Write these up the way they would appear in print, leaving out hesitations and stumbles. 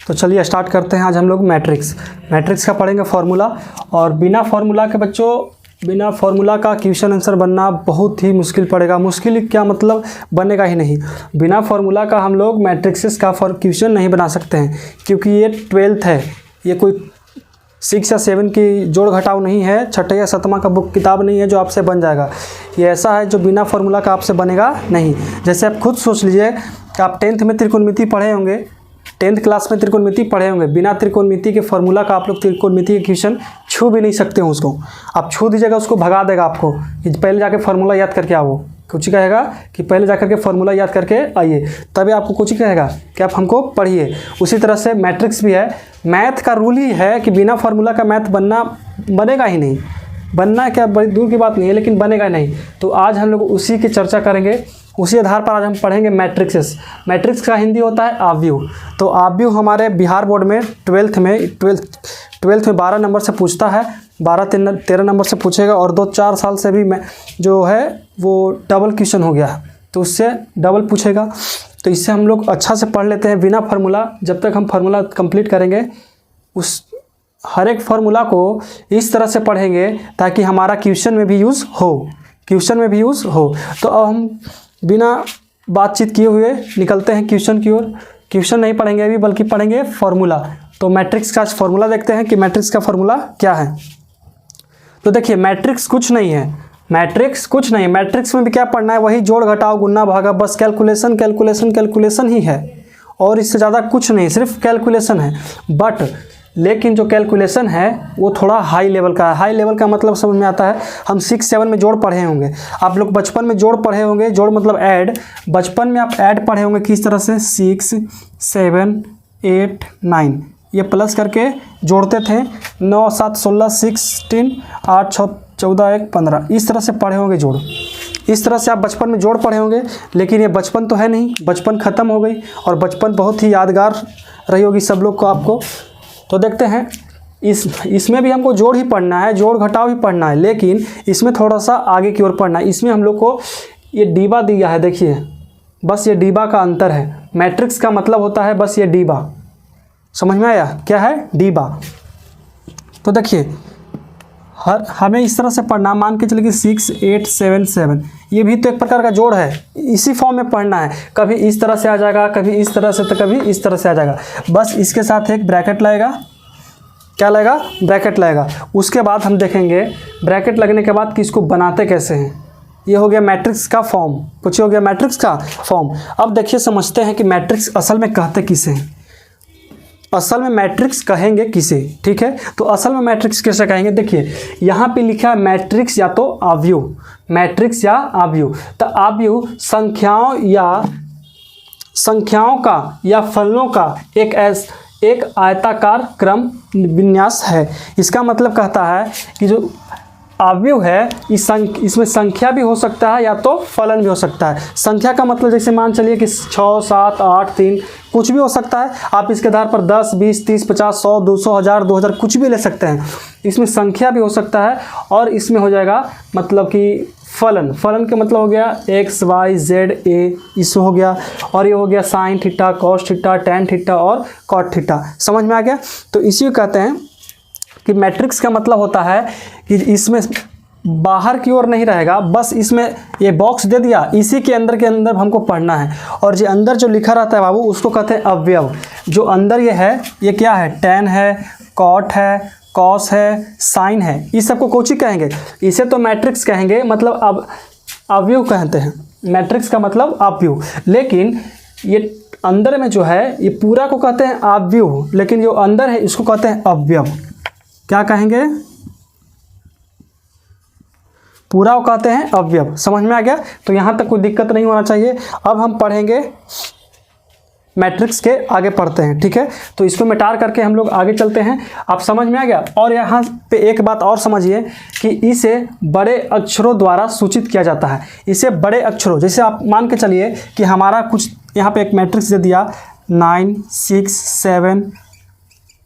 तो चलिए स्टार्ट करते हैं। आज हम लोग मैट्रिक्स का पढ़ेंगे फार्मूला। और बिना फार्मूला के बच्चों, बिना फार्मूला का क्वेश्चन आंसर बनना बहुत ही मुश्किल पड़ेगा। मुश्किल क्या मतलब, बनेगा ही नहीं। बिना फार्मूला का हम लोग मैट्रिक्स का क्वेश्चन नहीं बना सकते हैं, क्योंकि ये 12th है। ये कोई 6 या 7 की जोड़ घटाव नहीं है, छठे या सतमा का बुक किताब नहीं है जो आपसे बन जाएगा। ये ऐसा है जो बिना फार्मूला का आपसे बनेगा नहीं। जैसे आप खुद सोच लीजिए कि आप 10th में त्रिकोणमिति पढ़े होंगे, 10th क्लास में त्रिकोणमिति पढ़े होंगे। बिना त्रिकोणमिति के फार्मूला का आप लोग त्रिकोणमिति के क्वेश्चन छू भी नहीं सकते हो। उसको आप छू दीजिएगा, उसको भगा देगा आपको कि पहले जाके फार्मूला याद करके आओ। कुछ कहेगा कि पहले जाकर के फार्मूला याद करके आइए, तभी आपको कुछ कहेगा कि आप हमको पढ़िए। उसी तरह से मैट्रिक्स भी है। मैथ का रूल ही है कि बिना फार्मूला का मैथ बनेगा ही नहीं। बनना क्या बड़ी दूर की बात नहीं है, लेकिन बनेगा नहीं। तो आज हम लोग उसी की चर्चा करेंगे। उसी आधार पर आज हम पढ़ेंगे मैट्रिक्स। मैट्रिक्स का हिंदी होता है आव्यूह। तो आव्यूह हमारे बिहार बोर्ड में 12th में 12 नंबर से पूछता है, 12-13 नंबर से पूछेगा। और 2-4 साल से भी जो है वो डबल क्वेश्चन हो गया है, तो उससे डबल पूछेगा। तो इससे हम लोग अच्छा से पढ़ लेते हैं बिना फार्मूला। जब तक हम फार्मूला कंप्लीट करेंगे, उस हर एक फार्मूला को इस तरह से पढ़ेंगे ताकि हमारा क्वेश्चन में भी यूज़ हो। तो अब हम बिना बातचीत किए हुए निकलते हैं क्वेश्चन की ओर। क्वेश्चन नहीं पढ़ेंगे अभी, बल्कि पढ़ेंगे फार्मूला। तो मैट्रिक्स का फार्मूला देखते हैं कि मैट्रिक्स का फार्मूला क्या है। तो देखिए, मैट्रिक्स कुछ नहीं है। मैट्रिक्स में भी क्या पढ़ना है, वही जोड़ घटाव गुणा भागा, बस कैलकुलेशन ही है। और इससे ज़्यादा कुछ नहीं, सिर्फ कैलकुलेशन है। लेकिन जो कैलकुलेशन है वो थोड़ा हाई लेवल का है। हाई लेवल का मतलब समझ में आता है, हम 6-7 में जोड़ पढ़े होंगे। आप लोग बचपन में जोड़ पढ़े होंगे। जोड़ मतलब ऐड। बचपन में आप ऐड पढ़े होंगे किस तरह से, 6, 7, 8, 9 ये प्लस करके जोड़ते थे। 9, 7, 16, 16, 8, 6, 14, 1, 15 इस तरह से पढ़े होंगे जोड़। इस तरह से आप बचपन में जोड़ पढ़े होंगे। लेकिन ये बचपन तो है नहीं, बचपन ख़त्म हो गई। और बचपन बहुत ही यादगार रही होगी सब लोग को, आपको। तो देखते हैं, इसमें भी हमको जोड़ ही पढ़ना है, जोड़ घटाव ही पढ़ना है, लेकिन इसमें थोड़ा सा आगे की ओर पढ़ना है। इसमें हम लोग को ये डीबा दिया है, देखिए, बस ये डीबा का अंतर है। मैट्रिक्स का मतलब होता है बस ये डीबा। समझ में आया क्या है डीबा? तो देखिए, हमें इस तरह से पढ़ना, मान के चलिए कि 6, 8, 7, 7 ये भी तो एक प्रकार का जोड़ है। इसी फॉर्म में पढ़ना है। कभी इस तरह से आ जाएगा, कभी इस तरह से, तो कभी इस तरह से आ जाएगा। बस इसके साथ एक ब्रैकेट लगेगा। क्या लगेगा? ब्रैकेट लगेगा। उसके बाद हम देखेंगे ब्रैकेट लगने के बाद कि इसको बनाते कैसे हैं। ये हो गया मैट्रिक्स का फॉर्म। कुछ हो गया मैट्रिक्स का फॉर्म। अब देखिए, समझते हैं कि मैट्रिक्स असल में कहते किसे हैं। असल में मैट्रिक्स कहेंगे किसे, ठीक है? तो असल में मैट्रिक्स कैसे कहेंगे, देखिए यहाँ पे लिखा है मैट्रिक्स या तो आव्यूह। मैट्रिक्स या आव्यूह। तो आव्यूह संख्याओं का या फलनों का एक आयताकार क्रम विन्यास है। इसका मतलब कहता है कि जो आव्यूह है इसमें संख्या भी हो सकता है या तो फलन भी हो सकता है। संख्या का मतलब जैसे मान चलिए कि 6, 7, 8, 3 कुछ भी हो सकता है। आप इसके आधार पर 10, 20, 30, 50, 100, 200, 1000, 2000 कुछ भी ले सकते हैं। इसमें संख्या भी हो सकता है। और इसमें हो जाएगा मतलब कि फलन के मतलब हो गया x, y, z, a इसमें हो गया। और ये हो गया sine theta, cos theta, tan theta और कॉट थीटा। समझ में आ गया? तो इसी को कहते हैं कि मैट्रिक्स का मतलब होता है कि इसमें बाहर की ओर नहीं रहेगा, बस इसमें ये बॉक्स दे दिया, इसी के अंदर हमको पढ़ना है। और जो अंदर जो लिखा रहता है बाबू, उसको कहते हैं अवयव। जो अंदर ये है, ये क्या है? टैन है, कॉट है, कॉस है, साइन है। इस सबको कोची कहेंगे? इसे तो मैट्रिक्स कहेंगे, मतलब अब अवयव कहते हैं। मैट्रिक्स का मतलब अवयव। लेकिन ये अंदर में जो है, ये पूरा को कहते हैं अवयव, लेकिन जो अंदर है इसको कहते हैं अवयव। क्या कहेंगे? पूरा को कहते हैं अवयव। समझ में आ गया? तो यहाँ तक कोई दिक्कत नहीं होना चाहिए। अब हम पढ़ेंगे मैट्रिक्स के, आगे पढ़ते हैं, ठीक है? तो इसको मिटा करके हम लोग आगे चलते हैं। आप समझ में आ गया? और यहाँ पे एक बात और समझिए कि इसे बड़े अक्षरों द्वारा सूचित किया जाता है। इसे बड़े अक्षरों, जैसे आप मान के चलिए कि हमारा कुछ यहाँ पे एक मैट्रिक्स दे दिया 9, 6, 7,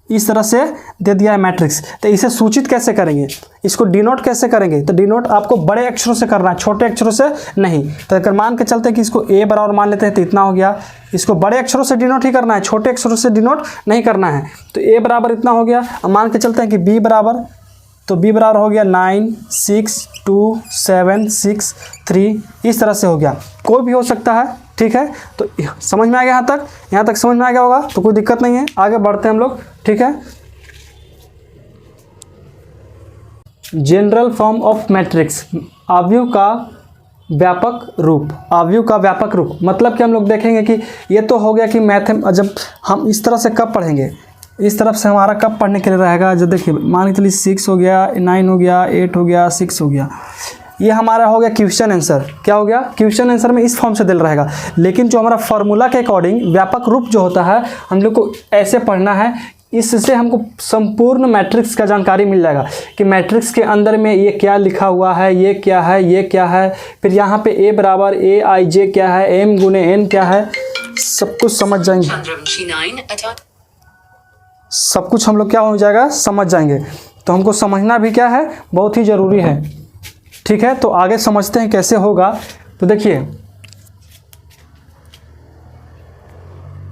इस तरह से दे दिया है मैट्रिक्स। तो इसे सूचित कैसे करेंगे, इसको डिनोट कैसे करेंगे? तो डिनोट आपको बड़े अक्षरों से करना है, छोटे अक्षरों से नहीं। तो अगर मान के चलते हैं कि इसको ए बराबर मान लेते हैं तो इतना हो गया, इसको बड़े अक्षरों से डिनोट ही करना है, छोटे अक्षरों से डिनोट नहीं करना है। तो ए बराबर इतना हो गया। अब मान के चलते हैं कि बी बराबर, तो बी बराबर हो गया 9 6 2 7 6 3, इस तरह से हो गया, कोई भी हो सकता है। ठीक है, तो समझ में आ गया यहाँ तक समझ में आ गया होगा, तो कोई दिक्कत नहीं है, आगे बढ़ते हैं हम लोग। ठीक है, जनरल फॉर्म ऑफ मैट्रिक्स, अवयव का व्यापक रूप। अवयव का व्यापक रूप मतलब कि हम लोग देखेंगे कि ये तो हो गया कि मैथ, जब हम इस तरह से कब पढ़ेंगे, इस तरफ से हमारा कब पढ़ने के लिए रहेगा। जब देखिए मान के चलिए 6 हो गया, 9 हो गया, 8 हो गया, 6 हो गया, ये हमारा हो गया क्वेश्चन आंसर। क्या हो गया? क्वेश्चन आंसर में इस फॉर्म से दिल रहेगा। लेकिन जो हमारा फार्मूला के अकॉर्डिंग व्यापक रूप जो होता है, हम लोग को ऐसे पढ़ना है, इससे हमको संपूर्ण मैट्रिक्स का जानकारी मिल जाएगा कि मैट्रिक्स के अंदर में ये क्या लिखा हुआ है, ये क्या है, ये क्या है, फिर यहाँ पे ए बराबर ए आई जे क्या है, एम गुने एन क्या है, सब कुछ समझ जाएंगे। सब कुछ हम लोग क्या हो जाएगा, समझ जाएंगे। तो हमको समझना भी क्या है, बहुत ही ज़रूरी है। ठीक है, तो आगे समझते हैं कैसे होगा। तो देखिए,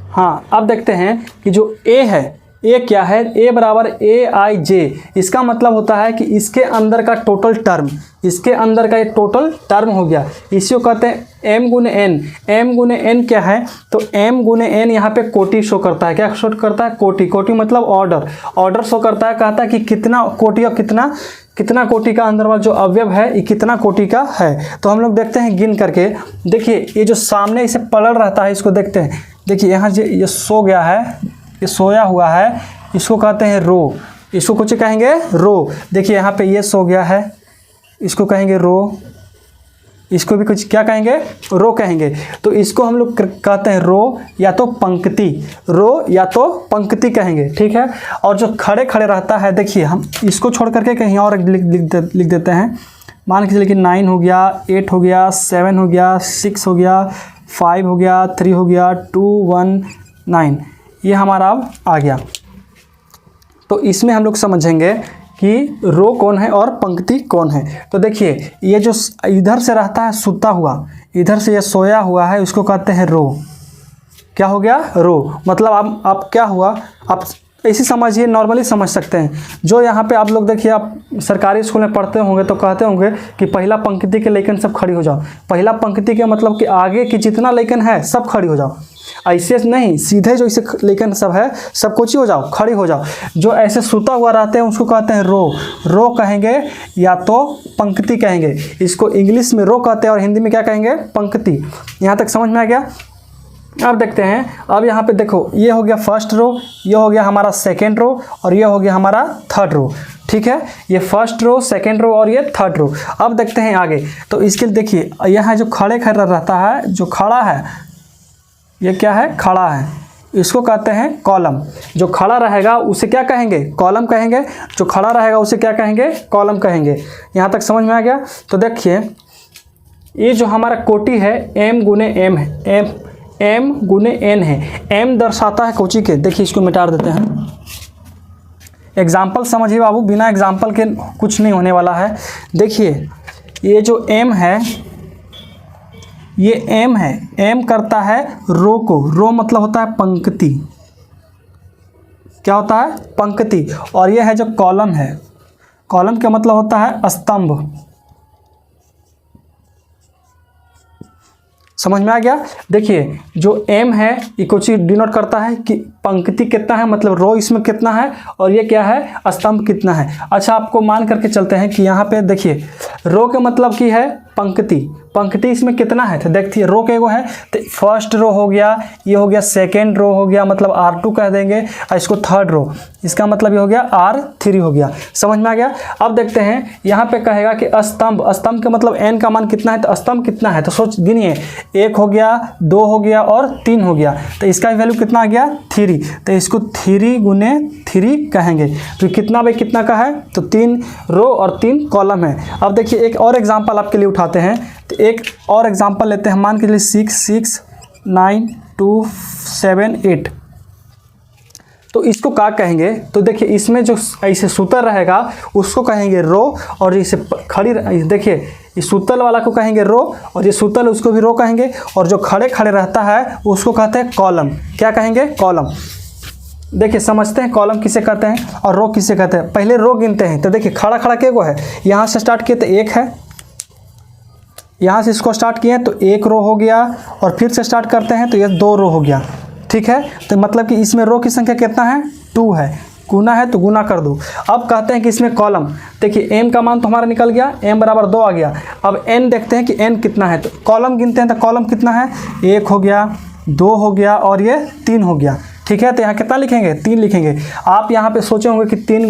हाँ अब देखते हैं कि जो ए है, ए क्या है, ए बराबर ए आई जे, इसका मतलब होता है कि इसके अंदर का टोटल टर्म, इसके अंदर का ये टोटल टर्म हो गया, इसी को कहते हैं एम गुने एन। एम गुने एन क्या है, तो एम गुने एन यहाँ पे कोटि शो करता है। क्या शो करता है? कोटि। कोटि मतलब ऑर्डर, ऑर्डर शो करता है, कहता है कि कितना कोटि और कितना कोटि का अंदर वाला जो अवयव है ये कितना कोटि का है। तो हम लोग देखते हैं गिन करके। देखिए ये जो सामने इसे पलट रहता है, इसको देखते हैं। देखिए यहाँ ये सो गया है, ये सोया हुआ है, इसको कहते हैं रो। इसको कुछ कहेंगे रो। देखिए यहाँ पे ये सो गया है, इसको कहेंगे रो। इसको भी कुछ क्या कहेंगे? रो कहेंगे। तो इसको हम लोग कहते हैं रो या तो पंक्ति, रो या तो पंक्ति कहेंगे। ठीक है, और जो खड़े खड़े रहता है, देखिए हम इसको छोड़ करके कहीं और लिख देते हैं। मान के चलिए कि 9 हो गया, 8 हो गया, 7 हो गया, 6 हो गया, 5 हो गया, 3 हो गया, 2 1 9, ये हमारा अब आ गया। तो इसमें हम लोग समझेंगे कि रो कौन है और पंक्ति कौन है। तो देखिए ये जो इधर से रहता है सुता हुआ, इधर से ये सोया हुआ है, उसको कहते हैं रो। क्या हो गया? रो। मतलब आप क्या हुआ, आप ऐसी समझिए, नॉर्मली समझ सकते हैं। जो यहाँ पे आप लोग देखिए, आप सरकारी स्कूल में पढ़ते होंगे तो कहते होंगे कि पहला पंक्ति के लेखन सब खड़ी हो जाओ। पहला पंक्ति के मतलब कि आगे की जितना लेखन है सब खड़ी हो जाओ। ऐसे नहीं, सीधे जो इसे लेखन सब है सब कुछ ही हो जाओ, खड़ी हो जाओ। जो ऐसे सुता हुआ रहते हैं उसको कहते हैं रो। रो कहेंगे या तो पंक्ति कहेंगे। इसको इंग्लिश में रो कहते हैं और हिंदी में क्या कहेंगे? पंक्ति। यहाँ तक समझ में आ गया? अब देखते हैं, अब यहाँ पे देखो, ये हो गया फर्स्ट रो, ये हो गया हमारा सेकेंड रो, और ये हो गया हमारा थर्ड रो। ठीक है, ये फर्स्ट रो, सेकेंड रो और ये थर्ड रो। अब देखते हैं आगे। तो इसके लिए देखिए यहाँ जो खड़े खड़ा रहता है, जो खड़ा है, ये क्या है? खड़ा है। इसको कहते हैं कॉलम। जो खड़ा रहेगा उसे क्या कहेंगे? कॉलम कहेंगे। जो खड़ा रहेगा उसे क्या कहेंगे? कॉलम कहेंगे। यहाँ तक समझ में आ गया? तो देखिए ये जो हमारा कोटि है, एम गुने एम है, एम गुने एन है। एम दर्शाता है कोटि के। देखिए इसको मिटा देते हैं। एग्जाम्पल समझिए बाबू, बिना एग्जाम्पल के कुछ नहीं होने वाला है। देखिए ये जो एम है, ये एम है, एम करता है रो को। रो मतलब होता है पंक्ति। क्या होता है? पंक्ति। और ये है जो कॉलम है, कॉलम का मतलब होता है स्तंभ। समझ में आ गया? देखिए जो एम है ये कुछ डिनोट करता है कि पंक्ति कितना है, मतलब रो इसमें कितना है, और ये क्या है? स्तंभ कितना है। अच्छा, आपको मान करके चलते हैं कि यहाँ पे देखिए रो के मतलब की है पंक्ति। पंक्ति इसमें कितना है? तो देखिए रो के एगो है, तो फर्स्ट रो हो गया, ये हो गया सेकेंड रो हो गया, मतलब R2 कह देंगे, और इसको थर्ड रो, इसका मतलब ये हो गया R3 हो गया। समझ में आ गया? अब देखते हैं यहाँ पे कहेगा कि स्तंभ। स्तंभ का मतलब n का मान कितना है, तो स्तंभ कितना है, तो सोच गिनिए, 1 हो गया, 2 हो गया और 3 हो गया, तो इसका वैल्यू कितना आ गया? 3। तो इसको 3 गुने 3 कहेंगे। तो कितना बाई कितना का है, तो 3 रो और 3 कॉलम है। अब देखिए एक और एग्जाम्पल आपके लिए उठाते हैं। तो एक और एग्जाम्पल लेते हैं। मान के लिए 6 6 9 2 7 8। तो इसको क्या कहेंगे, तो देखिए इसमें जो ऐसे सूतर रहेगा उसको कहेंगे रो, और इसे खड़ी देखिए इस सूतल वाला को कहेंगे रो, और ये सूतल उसको भी रो कहेंगे, और जो खड़े खड़े रहता है उसको कहते हैं कॉलम। क्या कहेंगे? कॉलम। देखिए समझते हैं कॉलम किसे कहते हैं और रो किसे कहते हैं। पहले रो गिनते हैं। तो देखिए खड़ा खड़ा के गो है, यहाँ से स्टार्ट किए तो एक है, यहाँ से इसको स्टार्ट किए तो एक रो हो गया, और फिर से स्टार्ट करते हैं तो ये 2 रो हो गया। ठीक है, तो मतलब कि इसमें रो की संख्या कितना है? 2 है। गुना है तो गुना कर दो। अब कहते हैं कि इसमें कॉलम, देखिए m का मान तो हमारा निकल गया, m बराबर 2 आ गया। अब n देखते हैं कि n कितना है, तो कॉलम गिनते हैं तो कॉलम कितना है? 1 हो गया, 2 हो गया और ये 3 हो गया। ठीक है, तो यहाँ कितना लिखेंगे? 3 लिखेंगे। आप यहाँ पे सोचे होंगे कि 3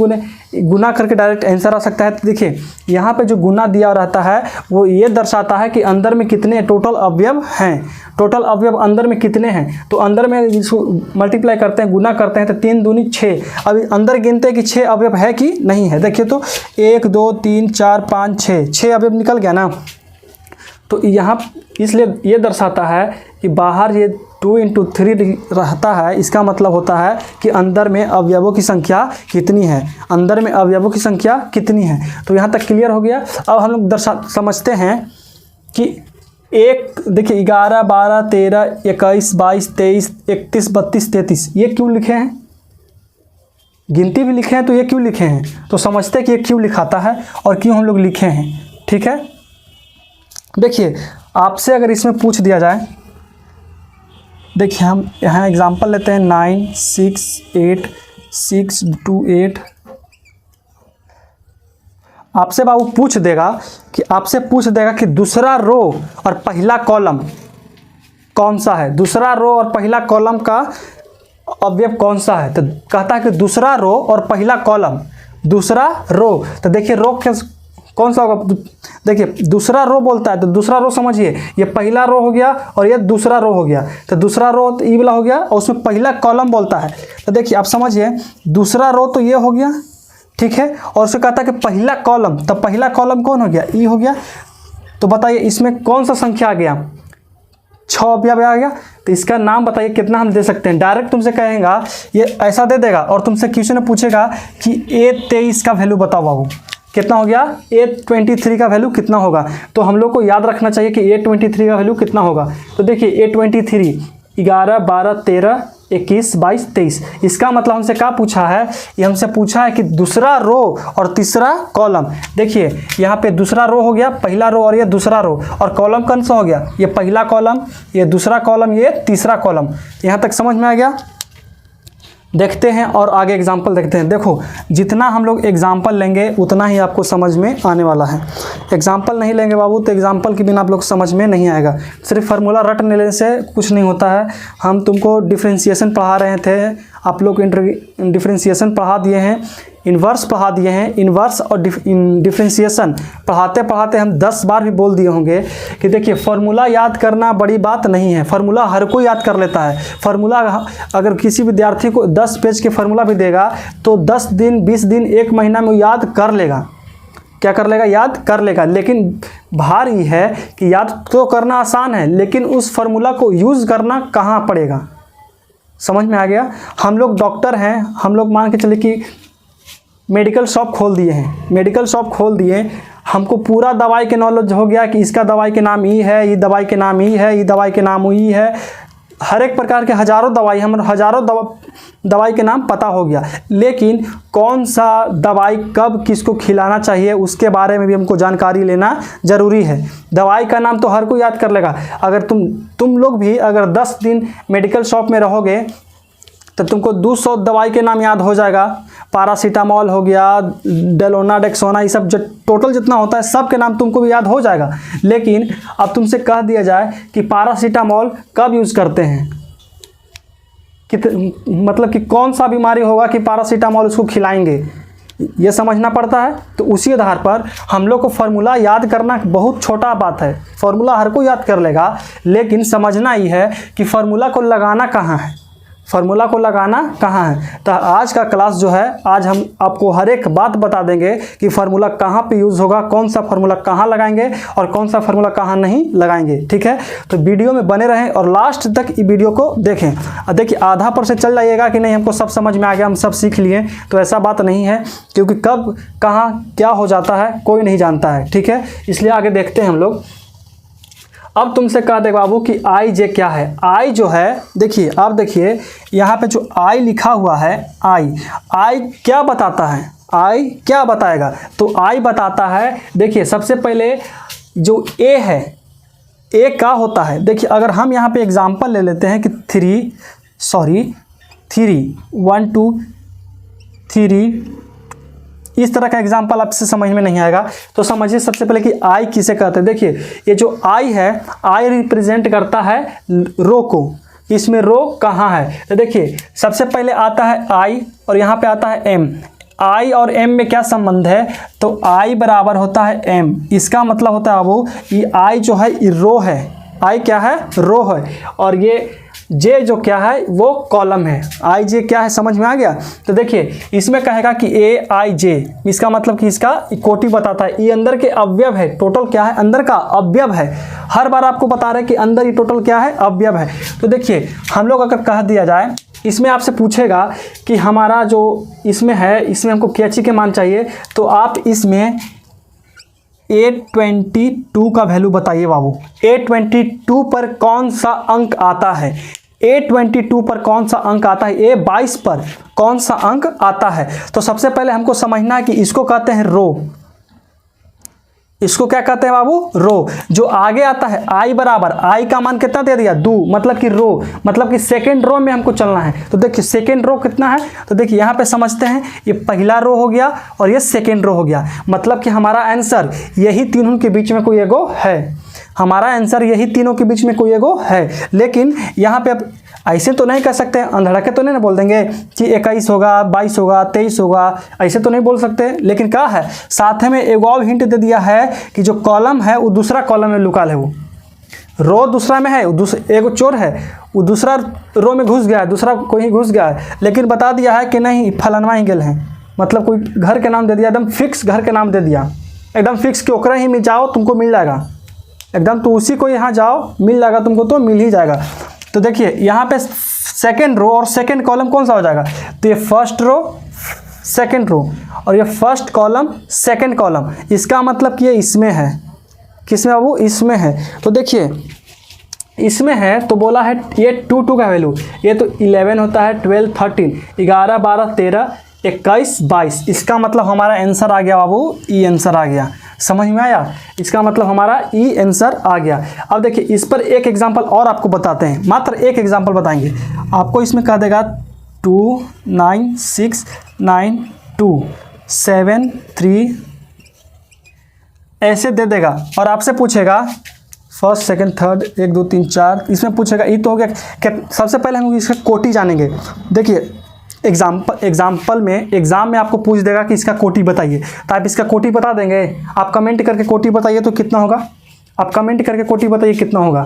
गुना करके डायरेक्ट आंसर आ सकता है। तो देखिए यहाँ पे जो गुना दिया रहता है वो ये दर्शाता है कि अंदर में कितने टोटल अवयव हैं, टोटल अवयव अंदर में कितने हैं। तो अंदर में मल्टीप्लाई करते हैं, गुना करते हैं तो 3 दूनी 6। अभी अंदर गिनते हैं कि 6 अवयव है कि नहीं है। देखिए तो 1 2 3 4 5 6 अवयव निकल गया ना। तो यहाँ इसलिए ये दर्शाता है कि बाहर ये 2 × 3 रहता है, इसका मतलब होता है कि अंदर में अवयवों की संख्या कितनी है, अंदर में अवयवों की संख्या कितनी है। तो यहाँ तक क्लियर हो गया। अब हम लोग समझते हैं कि एक देखिए 11 12 13 21 22 23 31 32 33 ये क्यों लिखे हैं? गिनती भी लिखे हैं तो ये क्यों लिखे हैं? तो समझते हैं कि ये क्यों लिखाता है और क्यों हम लोग लिखे हैं। ठीक है, देखिए आपसे अगर इसमें पूछ दिया जाए, देखिए हम यहाँ एग्जांपल लेते हैं 9 6 8 6 2 8। आपसे बाबू पूछ देगा कि दूसरा रो और पहला कॉलम कौन सा है, दूसरा रो और पहला कॉलम का अवयव कौन सा है। तो कहता है कि दूसरा रो और पहला कॉलम, दूसरा रो। तो देखिए रो कौन सा होगा? देखिए दूसरा रो बोलता है तो दूसरा रो समझिए, ये पहला रो हो गया और ये दूसरा रो हो गया। तो दूसरा रो तो ई वाला हो गया और उसमें पहला कॉलम बोलता है। तो देखिए आप समझिए दूसरा रो तो ये हो गया, ठीक है, और उसे कहता है कि पहला कॉलम, तो पहला कॉलम कौन हो गया? ई हो गया। तो बताइए इसमें कौन सा संख्या आ गया? 6 अवयव आ गया। तो इसका नाम बताइए कितना हम दे सकते हैं। डायरेक्ट तुमसे कहेगा, ये ऐसा दे देगा और तुमसे क्वेश्चन पूछेगा कि A23 का वैल्यू बताओ बाबू, कितना हो गया? A23 का वैल्यू कितना होगा? तो हम लोग को याद रखना चाहिए कि A23 का वैल्यू कितना होगा। तो देखिए A23 11 12 13 21 22 23। इसका मतलब हमसे क्या पूछा है? ये हमसे पूछा है कि दूसरा रो और तीसरा कॉलम। देखिए यहाँ पे दूसरा रो हो गया, पहला रो और ये दूसरा रो, और कॉलम कौन सा हो गया? ये पहला कॉलम, ये दूसरा कॉलम, ये तीसरा कॉलम। यहाँ तक समझ में आ गया? देखते हैं और आगे एग्जाम्पल देखते हैं। देखो जितना हम लोग एग्जाम्पल लेंगे उतना ही आपको समझ में आने वाला है। एग्जाम्पल नहीं लेंगे बाबू तो एग्जाम्पल के बिना आप लोग समझ में नहीं आएगा। सिर्फ फार्मूला रट लेने से कुछ नहीं होता है। हम तुमको डिफ्रेंशिएशन पढ़ा रहे थे, आप लोग डिफ्रेंशिएशन पढ़ा दिए हैं, इन्वर्स पढ़ा दिए हैं। इन्वर्स और डिफ्रेंशिएशन पढ़ाते पढ़ाते हम 10 बार भी बोल दिए होंगे कि देखिए फार्मूला याद करना बड़ी बात नहीं है। फार्मूला हर कोई याद कर लेता है। फार्मूला अगर किसी विद्यार्थी को 10 पेज के फार्मूला भी देगा तो 10 दिन 20 दिन 1 महीना में याद कर लेगा। क्या कर लेगा? याद कर लेगा। लेकिन भार ये है कि याद तो करना आसान है, लेकिन उस फार्मूला को यूज़ करना कहाँ पड़ेगा। समझ में आ गया? हम लोग डॉक्टर हैं, हम लोग मान के चले कि मेडिकल शॉप खोल दिए हैं, मेडिकल शॉप खोल दिए, हमको पूरा दवाई के नॉलेज हो गया कि इसका दवाई के नाम ई है, ये दवाई के नाम ई है, ये दवाई के नाम ई है। हर एक प्रकार के हज़ारों दवाई, हम हज़ारों दवाई के नाम पता हो गया, लेकिन कौन सा दवाई कब किसको खिलाना चाहिए उसके बारे में भी हमको जानकारी लेना ज़रूरी है। दवाई का नाम तो हर कोई याद कर लेगा। अगर तुम लोग भी अगर 10 दिन मेडिकल शॉप में रहोगे तो तुमको 200 दवाई के नाम याद हो जाएगा। पैरासीटामॉल हो गया, डेलोना, डेक्सोना, ये सब जो टोटल जितना होता है सब के नाम तुमको भी याद हो जाएगा। लेकिन अब तुमसे कह दिया जाए कि पैरासीटामॉल कब यूज़ करते हैं, मतलब कि कौन सा बीमारी होगा कि पैरासीटामॉल उसको खिलाएंगे, ये समझना पड़ता है। तो उसी आधार पर हम लोग को फार्मूला याद करना बहुत छोटा बात है। फार्मूला हर कोई याद कर लेगा, लेकिन समझना ही है कि फार्मूला को लगाना कहाँ है। फार्मूला को लगाना कहाँ है। तो आज का क्लास जो है, आज हम आपको हर एक बात बता देंगे कि फार्मूला कहाँ पे यूज़ होगा, कौन सा फार्मूला कहाँ लगाएंगे और कौन सा फार्मूला कहाँ नहीं लगाएंगे। ठीक है, तो वीडियो में बने रहें और लास्ट तक ये वीडियो को देखें। देखिए आधा पर से चल जाइएगा कि नहीं हमको सब समझ में आ गया, हम सब सीख लिए, तो ऐसा बात नहीं है, क्योंकि कब कहाँ क्या हो जाता है कोई नहीं जानता है। ठीक है, इसलिए आगे देखते हैं हम लोग। अब तुमसे कह दे बाबू कि आई जे क्या है। आई जो है, देखिए आप देखिए यहाँ पे जो आई लिखा हुआ है, आई क्या बताता है, आई क्या बताएगा, तो आई बताता है, देखिए सबसे पहले जो ए है, ए का होता है, देखिए अगर हम यहाँ पे एग्जांपल ले लेते हैं कि 1 2 3, इस तरह का एग्जांपल आपसे समझ में नहीं आएगा, तो समझिए सबसे पहले कि आई किसे कहते हैं। देखिए ये जो आई है, आई रिप्रेजेंट करता है रो को, इसमें रो कहाँ है, तो देखिए सबसे पहले आता है आई और यहाँ पे आता है एम। आई और एम में क्या संबंध है, तो आई बराबर होता है एम, इसका मतलब होता है वो ये आई जो है ये रो है, आई क्या है, रो है, और ये जे जो क्या है वो कॉलम है। आई जे क्या है समझ में आ गया। तो देखिए इसमें कहेगा कि ए आई जे, इसका मतलब कि इसका कोटि बताता है, ये अंदर के अवयव है, टोटल क्या है, अंदर का अवयव है। हर बार आपको बता रहे हैं कि अंदर ये टोटल क्या है, अवयव है। तो देखिए हम लोग अगर कह दिया जाए, इसमें आपसे पूछेगा कि हमारा जो इसमें है, इसमें हमको कैची के मान चाहिए, तो आप इसमें A22 का वैल्यू बताइए बाबू। A22 पर कौन सा अंक आता है, A22 पर कौन सा अंक आता है, A22 पर कौन सा अंक आता है। तो सबसे पहले हमको समझना है कि इसको कहते हैं रो, इसको क्या कहते हैं बाबू, रो। जो आगे आता है आई बराबर, आई का मान कितना दे दिया, 2, मतलब कि रो, मतलब कि सेकेंड रो में हमको चलना है। तो देखिए सेकेंड रो कितना है, तो देखिए यहाँ पे समझते हैं, ये पहला रो हो गया और ये सेकेंड रो हो गया, मतलब कि हमारा आंसर यही तीनों के बीच में कोई एगो है, हमारा आंसर यही तीनों के बीच में कोई एगो है। लेकिन यहाँ पे अब ऐसे तो नहीं कह सकते, अंधड़के तो नहीं ना बोल देंगे कि 21 होगा, 22 होगा, 23 होगा, ऐसे तो नहीं बोल सकते। लेकिन क्या है, साथ में एक और हिंट दे दिया है कि जो कॉलम है वो दूसरा कॉलम में लुका है, वो रो दूसरा में है, एक चोर है वो दूसरा रो में घुस गया है, दूसरा कोई घुस गया है, लेकिन बता दिया है कि नहीं फलानवा ही गेल है, मतलब कोई घर के नाम दे दिया, एकदम फिक्स घर के नाम दे दिया, एकदम फिक्स कि ओकरा ही में जाओ तुमको मिल जाएगा, एकदम तो उसी को यहाँ जाओ मिल जाएगा तुमको, तो मिल ही जाएगा। तो देखिए यहाँ पे सेकेंड रो और सेकेंड कॉलम कौन सा हो जाएगा, तो ये फर्स्ट रो सेकेंड रो और ये फर्स्ट कॉलम सेकेंड कॉलम, इसका मतलब कि ये इसमें है, किसमें बाबू, इसमें है। तो देखिए इसमें है तो बोला है ये 2 का वैल्यू, ये तो 11 होता है, 12 13 11 12 13 21 22, इसका मतलब हमारा आंसर आ गया बाबू, ई आंसर आ गया। समझ में आया, इसका मतलब हमारा ई आंसर आ गया। अब देखिए इस पर एक एग्जांपल और आपको बताते हैं, मात्र एक एग्जांपल बताएंगे आपको। इसमें कह देगा 2 9 6 9 2 7 3 ऐसे दे देगा और आपसे पूछेगा फर्स्ट सेकंड थर्ड 1 2 3 4, इसमें पूछेगा ये तो हो गया। सबसे पहले हम इसका कोटि जानेंगे। देखिए एग्जाम्पल में एग्जाम में आपको पूछ देगा कि इसका कोटि बताइए, तो आप इसका कोटि बता देंगे। आप कमेंट करके कोटि बताइए तो कितना होगा, आप कमेंट करके कोटि बताइए कितना होगा,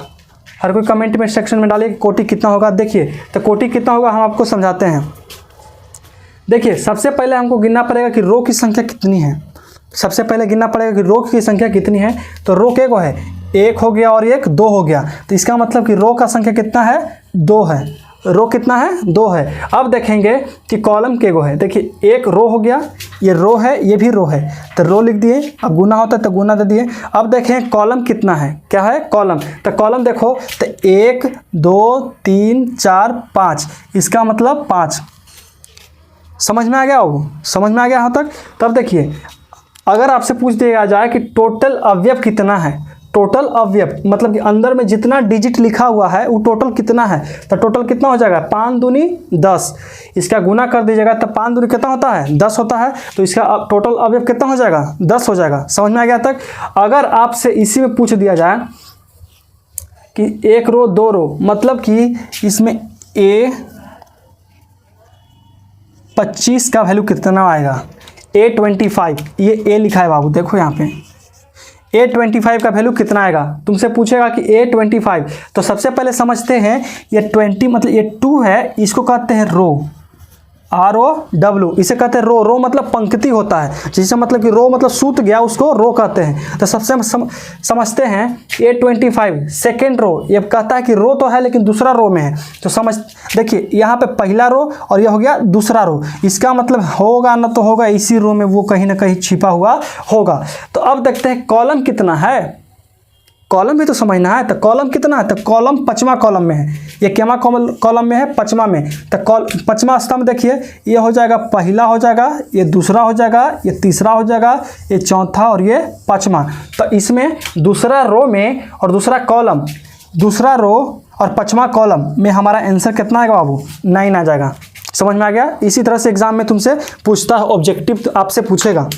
हर कोई कमेंट में सेक्शन में डालिए कि कोटि कितना होगा। देखिए तो कोटि कितना होगा हम आपको समझाते हैं। देखिए सबसे पहले हमको गिनना पड़ेगा कि रो की संख्या कितनी है, सबसे पहले गिनना पड़ेगा कि रो की संख्या कितनी है। तो रो के को है, 1 हो गया और 1 2 हो गया, तो इसका मतलब कि रो का संख्या कितना है, 2 है। रो कितना है, 2 है। अब देखेंगे कि कॉलम के गो है, देखिए एक रो हो गया, ये रो है ये भी रो है, तो रो लिख दिए, अब गुना होता है तो गुना दे दिए। अब देखें कॉलम कितना है, क्या है कॉलम, तो कॉलम देखो तो 1 2 3 4 5, इसका मतलब 5। समझ में आ गया, वो समझ में आ गया यहाँ तक। तब देखिए अगर आपसे पूछ दिया जाए कि टोटल अवयव कितना है, टोटल अवयव मतलब कि अंदर में जितना डिजिट लिखा हुआ है वो टोटल कितना है, तो टोटल कितना हो जाएगा, 5 दूनी 10, इसका गुना कर दीजिएगा तो 5 दूनी कितना होता है, 10 होता है, तो इसका टोटल अवयव कितना हो जाएगा, 10 हो जाएगा। समझ में आ गया तक। अगर आपसे इसी में पूछ दिया जाए कि 1 रो 2 रो, मतलब कि इसमें A25 का वैल्यू कितना आएगा, A25, ये A लिखा है बाबू, देखो यहाँ पे A25 का वैल्यू कितना आएगा, तुमसे पूछेगा कि A25। तो सबसे पहले समझते हैं ये 20 मतलब ये 2 है, इसको कहते हैं रो, ROW, इसे कहते हैं रो। रो मतलब पंक्ति होता है, जिससे मतलब कि रो मतलब सूत गया उसको रो कहते हैं। तो सबसे समझते हैं A25 सेकेंड रो, ये कहता है कि रो तो है लेकिन दूसरा रो में है। तो समझ देखिए यहाँ पे पहला रो और यह हो गया दूसरा रो, इसका मतलब होगा ना तो होगा इसी रो में वो कहीं ना कहीं छिपा हुआ होगा। तो अब देखते हैं कॉलम कितना है, कॉलम भी तो समझना है। तो कॉलम कितना है, तो कॉलम 5वां कॉलम में है। ये केमा कॉलम में है, 5वां में। तो 5वां स्तंभ देखिए, ये हो जाएगा पहला हो जाएगा, ये दूसरा हो जाएगा, ये तीसरा हो जाएगा, ये चौथा और ये 5वां। तो इसमें दूसरा रो में और दूसरा कॉलम, दूसरा रो और 5वां कॉलम में हमारा आंसर कितना आएगा बाबू, 9 आ जाएगा। समझ में आ गया। इसी तरह से एग्जाम में तुमसे पूछता है, ऑब्जेक्टिव आपसे पूछेगा,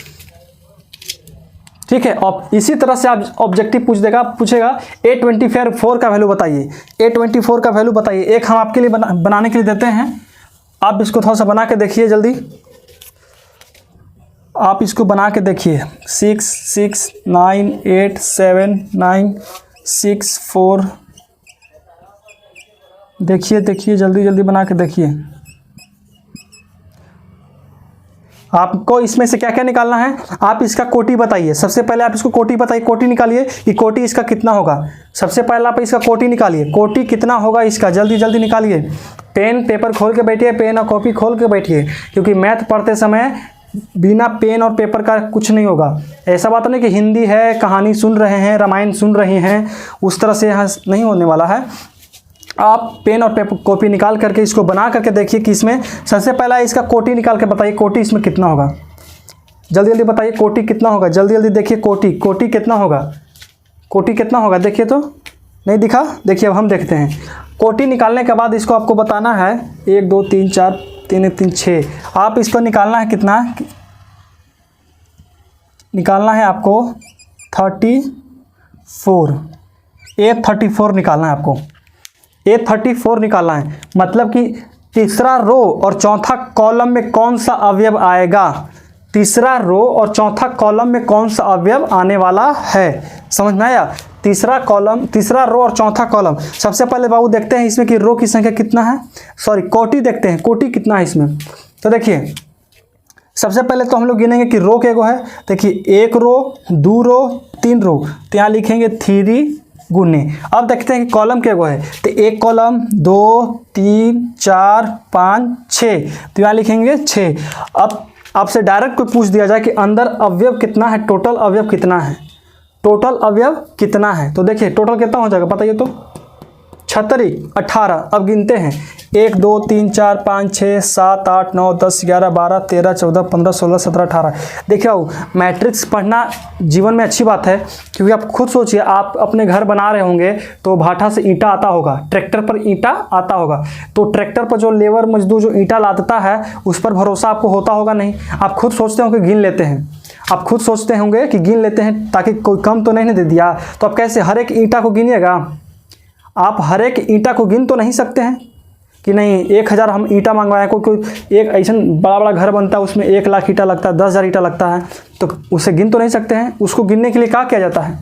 ठीक है। और इसी तरह से आप ऑब्जेक्टिव पूछेगा A24 का वैल्यू बताइए, A24 का वैल्यू बताइए। एक हम आपके लिए बनाने के लिए देते हैं, आप इसको थोड़ा सा बना के देखिए जल्दी, आप इसको बना के देखिए। 6 6 9 8 7 9 6 4, देखिए जल्दी बना के देखिए। आपको इसमें से क्या क्या निकालना है, आप इसका कोटि बताइए। सबसे पहले आप इसको कोटि बताइए, कोटि निकालिए कि कोटि इसका कितना होगा। सबसे पहले आप इसका कोटि निकालिए, कोटि कितना होगा इसका, जल्दी निकालिए। पेन पेपर खोल के बैठिए, पेन और कॉपी खोल के बैठिए, क्योंकि मैथ पढ़ते समय बिना पेन और पेपर का कुछ नहीं होगा। ऐसा बात नहीं कि हिंदी है, कहानी सुन रहे हैं, रामायण सुन रहे हैं, उस तरह से यहाँ नहीं होने वाला है। आप पेन और पेपर कॉपी निकाल करके इसको बना करके देखिए कि इसमें सबसे पहला इसका कोटि निकाल के बताइए, कोटि इसमें कितना होगा। जल्दी बताइए कोटि कितना होगा, जल्दी देखिए कोटि कितना होगा, कोटि कितना होगा। देखिए तो नहीं दिखा, देखिए अब हम देखते हैं। कोटि निकालने के बाद इसको आपको बताना है 1 2 3 4 3 1 3 6, आप इसको निकालना है कितना, निकालना है आपको 34, A34 निकालना है आपको, A34 निकालना है। मतलब कि तीसरा रो और चौथा कॉलम में कौन सा अवयव आएगा, तीसरा रो और चौथा कॉलम में कौन सा अवयव आने वाला है। समझ में आया। तीसरा रो और चौथा कॉलम। सबसे पहले बाबू देखते हैं इसमें कि रो की संख्या कितना है, सॉरी कोटि देखते हैं, कोटि कितना है इसमें। तो देखिए सबसे पहले तो हम लोग गिनेंगे कि रो के गो है। देखिए 1 रो 2 रो 3 रो, तो यहाँ लिखेंगे 3 गुने। अब देखते हैं कि कॉलम के गो है, तो 1 कॉलम 2 3 4 5 6, तो यहाँ लिखेंगे 6। अब आपसे डायरेक्ट कोई पूछ दिया जाए कि अंदर अवयव कितना है, टोटल अवयव कितना है, टोटल अवयव कितना है, तो देखिए टोटल कितना हो जाएगा बताइए तो, 36 18। अब गिनते हैं 1 2 3 4 5 6 7 8 9 10 11 12 13 14 15 16 17 18। देखिए मैट्रिक्स पढ़ना जीवन में अच्छी बात है, क्योंकि आप खुद सोचिए, आप अपने घर बना रहे होंगे तो भाटा से ईंटा आता होगा, ट्रैक्टर पर ईंटा आता होगा, तो ट्रैक्टर पर जो लेबर मजदूर जो ईंटा लादता है उस पर भरोसा आपको होता होगा नहीं। आप खुद सोचते होंगे गिन लेते हैं, आप खुद सोचते होंगे कि गिन लेते हैं ताकि कोई कम तो नहीं दे दिया। तो आप कैसे हर एक ईंटा को गिनिएगा, आप हर एक ईंटा को गिन तो नहीं सकते हैं कि नहीं 1000 हम ईंटा मंगवाए, कोई एक ऐसा बड़ा घर बनता है उसमें 1 लाख ईंटा लगता है, 10,000 ईंटा लगता है, तो उसे गिन तो नहीं सकते हैं। उसको गिनने के लिए क्या किया जाता है,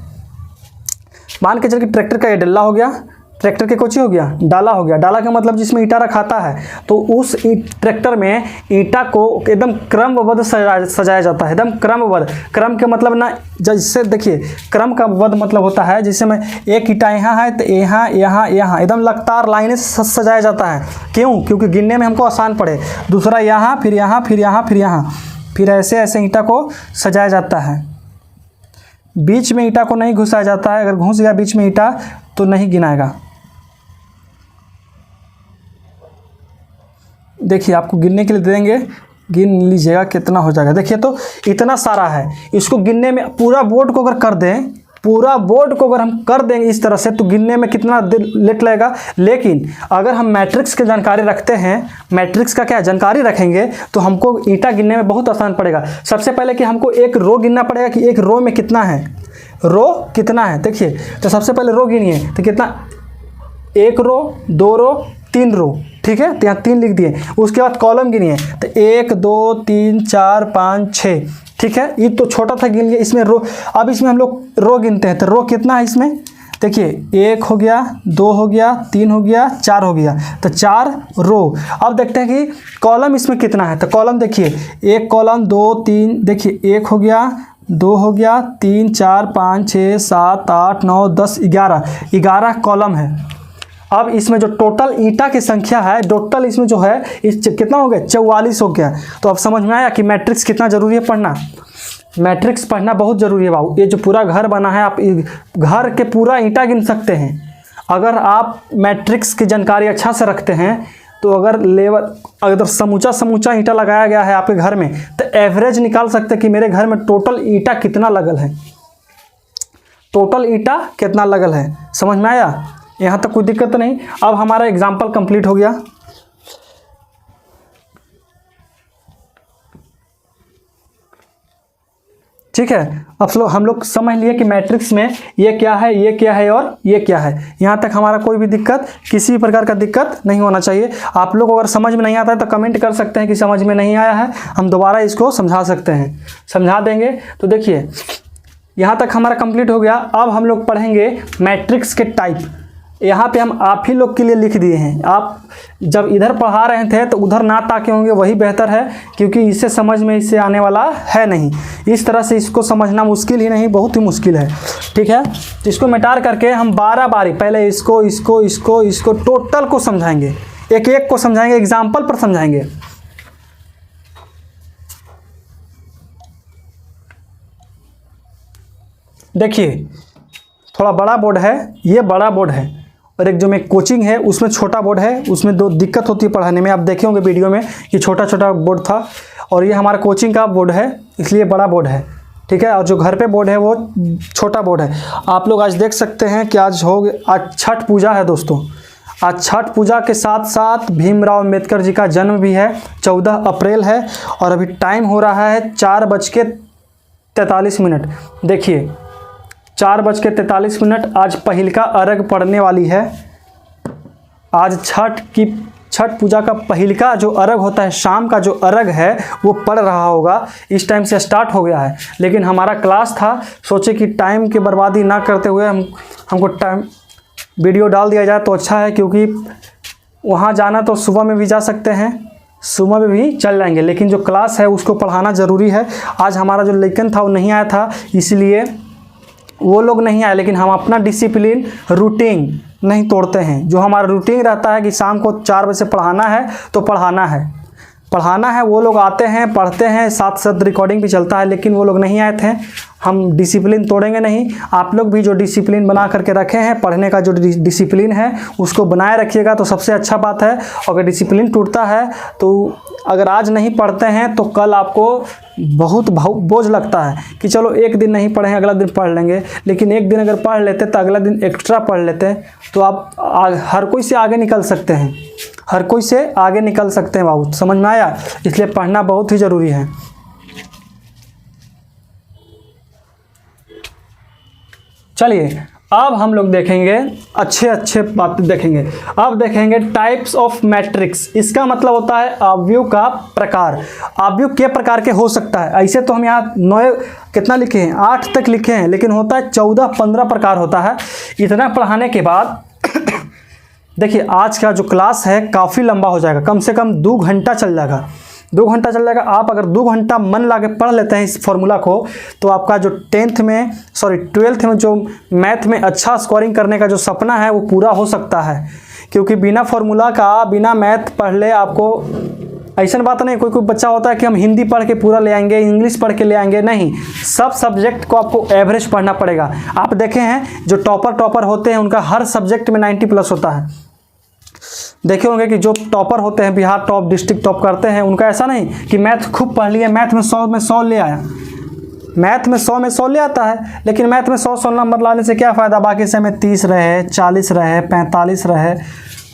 मान के चल कि ट्रैक्टर का ये डल्ला हो गया, ट्रैक्टर के कोची हो गया, डाला हो गया, डाला का मतलब जिसमें ईंटा रखाता है, तो उस ट्रैक्टर में ईंटा को एकदम क्रमबद्ध सजाया जाता है, एकदम क्रमबद्ध। क्रम के मतलब ना, जैसे देखिए क्रम का बद्ध मतलब होता है जिससे में एक ईंटा यहाँ है तो यहाँ यहाँ यहाँ एकदम लगातार लाइनें सजाया जाता है। क्यों, क्योंकि गिनने में हमको आसान पड़े। दूसरा यहाँ फिर यहाँ फिर यहाँ फिर यहाँ, फिर ऐसे ऐसे ईंटा को सजाया जाता है। बीच में ईंटा को नहीं घुसाया जाता है, अगर घुस गया बीच में ईंटा तो नहीं गिनाएगा। देखिए आपको गिनने के लिए दे देंगे, गिन लीजिएगा कितना हो जाएगा। देखिए तो इतना सारा है, इसको गिनने में पूरा बोर्ड को अगर कर दें, पूरा बोर्ड को अगर हम कर देंगे इस तरह से, तो गिनने में कितना लेट लगेगा। लेकिन अगर हम मैट्रिक्स की जानकारी रखते हैं, मैट्रिक्स का क्या जानकारी रखेंगे, तो हमको ईंटा गिनने में बहुत आसान पड़ेगा। सबसे पहले कि हमको एक रो गिनना पड़ेगा कि एक रो में कितना है, रो कितना है। देखिए तो सबसे पहले रो गिनिए, तो कितना, 1 रो 2 रो 3 रो, ठीक है, तो यहाँ 3 लिख दिए। उसके बाद कॉलम गिनिए, तो 1 2 3 4 5 6, ठीक है, ये तो छोटा था गिन लिया। इसमें रो, अब इसमें हम लोग रो गिनते हैं, तो रो कितना है इसमें, देखिए 1 हो गया, 2 हो गया, 3 हो गया, 4 हो गया, तो 4 रो। अब देखते हैं कि कॉलम इसमें कितना है, तो कॉलम देखिए 1 कॉलम 2 3, देखिए 1 हो गया, 2 हो गया, 3 4 5 6 7 8 9 10 11 कॉलम है। अब इसमें जो टोटल ईंटा की संख्या है, टोटल इसमें जो है इस कितना हो गया, 44 हो गया। तो अब समझ में आया कि मैट्रिक्स कितना ज़रूरी है पढ़ना। मैट्रिक्स पढ़ना बहुत ज़रूरी है बाबू। ये जो पूरा घर बना है, आप घर के पूरा ईंटा गिन सकते हैं अगर आप मैट्रिक्स की जानकारी अच्छा से रखते हैं। तो अगर समूचा ईंटा लगाया गया है आपके घर में, तो एवरेज निकाल सकते हैं कि मेरे घर में टोटल ईंटा कितना लगल है, टोटल ईंटा कितना लगल है। समझ में आया, यहाँ तक कोई दिक्कत नहीं। अब हमारा एग्जाम्पल कंप्लीट हो गया। ठीक है, अब हम लोग समझ लिए कि मैट्रिक्स में ये क्या है, ये क्या है और ये क्या है। यहाँ तक हमारा कोई भी दिक्कत, किसी भी प्रकार का दिक्कत नहीं होना चाहिए। आप लोग अगर समझ में नहीं आता है तो कमेंट कर सकते हैं कि समझ में नहीं आया है, हम दोबारा इसको समझा सकते हैं, समझा देंगे। तो देखिए यहाँ तक हमारा कंप्लीट हो गया। अब हम लोग पढ़ेंगे मैट्रिक्स के टाइप। यहाँ पे हम आप ही लोग के लिए लिख दिए हैं। आप जब इधर पढ़ा रहे थे तो उधर ना ताके होंगे, वही बेहतर है, क्योंकि इससे समझ में इससे आने वाला है नहीं। इस तरह से इसको समझना मुश्किल ही नहीं, बहुत ही मुश्किल है। ठीक है, तो इसको मिटार करके हम 12 बारी पहले इसको टोटल को समझाएंगे, एक एक को समझाएंगे, एग्जाम्पल पर समझाएंगे। देखिए थोड़ा बड़ा बोर्ड है, ये बड़ा बोर्ड है, और एक जो मैं कोचिंग है उसमें छोटा बोर्ड है। उसमें दो दिक्कत होती है पढ़ाने में, आप देखे होंगे वीडियो में कि छोटा छोटा बोर्ड था, और ये हमारा कोचिंग का बोर्ड है इसलिए बड़ा बोर्ड है। ठीक है, और जो घर पे बोर्ड है वो छोटा बोर्ड है। आप लोग आज देख सकते हैं कि आज छठ पूजा है दोस्तों। आज छठ पूजा के साथ साथ भीमराव अम्बेडकर जी का जन्म भी है, 14 अप्रैल है, और अभी टाइम हो रहा है 4:43। देखिए 4:43 आज पहिलका अर्घ पड़ने वाली है। आज छठ पूजा का पहिलका जो अर्घ होता है, शाम का जो अर्घ है वो पड़ रहा होगा। इस टाइम से स्टार्ट हो गया है, लेकिन हमारा क्लास था, सोचे कि टाइम की बर्बादी ना करते हुए हमको टाइम वीडियो डाल दिया जाए तो अच्छा है, क्योंकि वहाँ जाना तो सुबह में भी जा सकते हैं, सुबह में भी चल जाएंगे, लेकिन जो क्लास है उसको पढ़ाना ज़रूरी है। आज हमारा जो लेसन था वो नहीं आया था, इसलिए वो लोग नहीं आए, लेकिन हम अपना डिसिप्लिन रूटीन नहीं तोड़ते हैं। जो हमारा रूटीन रहता है कि शाम को 4 बजे से पढ़ाना है तो पढ़ाना है। वो लोग आते हैं, पढ़ते हैं, साथ साथ रिकॉर्डिंग भी चलता है, लेकिन वो लोग नहीं आए थे। हम डिसिप्लिन तोड़ेंगे नहीं। आप लोग भी जो डिसिप्लिन बना करके रखे हैं, पढ़ने का जो डिसिप्लिन है उसको बनाए रखिएगा तो सबसे अच्छा बात है। अगर डिसिप्लिन टूटता है तो अगर आज नहीं पढ़ते हैं तो कल आपको बहुत बोझ लगता है कि चलो एक दिन नहीं पढ़ें, अगला दिन पढ़ लेंगे। लेकिन एक दिन अगर पढ़ लेते तो अगला दिन एक्स्ट्रा पढ़ लेते तो आप हर कोई से आगे निकल सकते हैं, हर कोई से आगे निकल सकते हैं बाबू। समझ में आया, इसलिए पढ़ना बहुत ही ज़रूरी है। चलिए अब हम लोग देखेंगे अच्छे बातें देखेंगे। अब देखेंगे टाइप्स ऑफ मैट्रिक्स। इसका मतलब होता है अवयव का प्रकार। अवयव के प्रकार के हो सकता है। ऐसे तो हम यहाँ 9 कितना लिखे हैं, 8 तक लिखे हैं, लेकिन होता है 14-15 प्रकार होता है। इतना पढ़ाने के बाद देखिए आज का जो क्लास है काफ़ी लंबा हो जाएगा, कम से कम 2 घंटा चल जाएगा। 2 घंटा चल जाएगा। आप अगर 2 घंटा मन लगा के पढ़ लेते हैं इस फॉर्मूला को, तो आपका जो 12th में जो मैथ में अच्छा स्कोरिंग करने का जो सपना है वो पूरा हो सकता है। क्योंकि बिना फॉर्मूला का, बिना मैथ पढ़ ले आपको ऐसा बात नहीं। कोई बच्चा होता है कि हम हिंदी पढ़ के पूरा ले आएंगे, इंग्लिश पढ़ के ले आएंगे, नहीं। सब सब्जेक्ट को आपको एवरेज पढ़ना पड़ेगा। आप देखे हैं जो टॉपर होते हैं उनका हर सब्जेक्ट में 90+ होता है। देखे होंगे कि जो टॉपर होते हैं, बिहार टॉप, डिस्ट्रिक्ट टॉप करते हैं, उनका ऐसा नहीं कि मैथ खूब पढ़ लिए, मैथ में 100 में 100 ले आया। मैथ में 100 में 100 ले आता है, लेकिन मैथ में 100 नंबर लाने से क्या फ़ायदा, बाकी से में 30 रहे, 40 रहे, 45 रहे,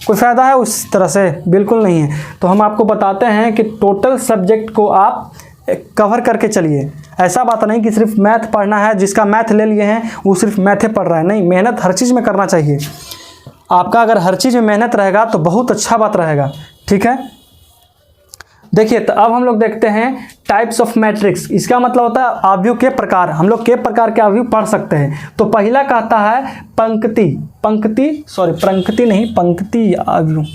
कोई फ़ायदा है उस तरह से? बिल्कुल नहीं है। तो हम आपको बताते हैं कि टोटल सब्जेक्ट को आप कवर करके चलिए। ऐसा बात नहीं कि सिर्फ मैथ पढ़ना है, जिसका मैथ ले लिए हैं वो सिर्फ मैथे पढ़ रहा है, नहीं। मेहनत हर चीज़ में करना चाहिए। आपका अगर हर चीज़ में मेहनत रहेगा तो बहुत अच्छा बात रहेगा। ठीक है, देखिए तो अब हम लोग देखते हैं टाइप्स ऑफ मैट्रिक्स, इसका मतलब होता है अवयव के प्रकार। हम लोग के प्रकार के अवयव पढ़ सकते हैं। तो पहला कहता है पंक्ति अवयव,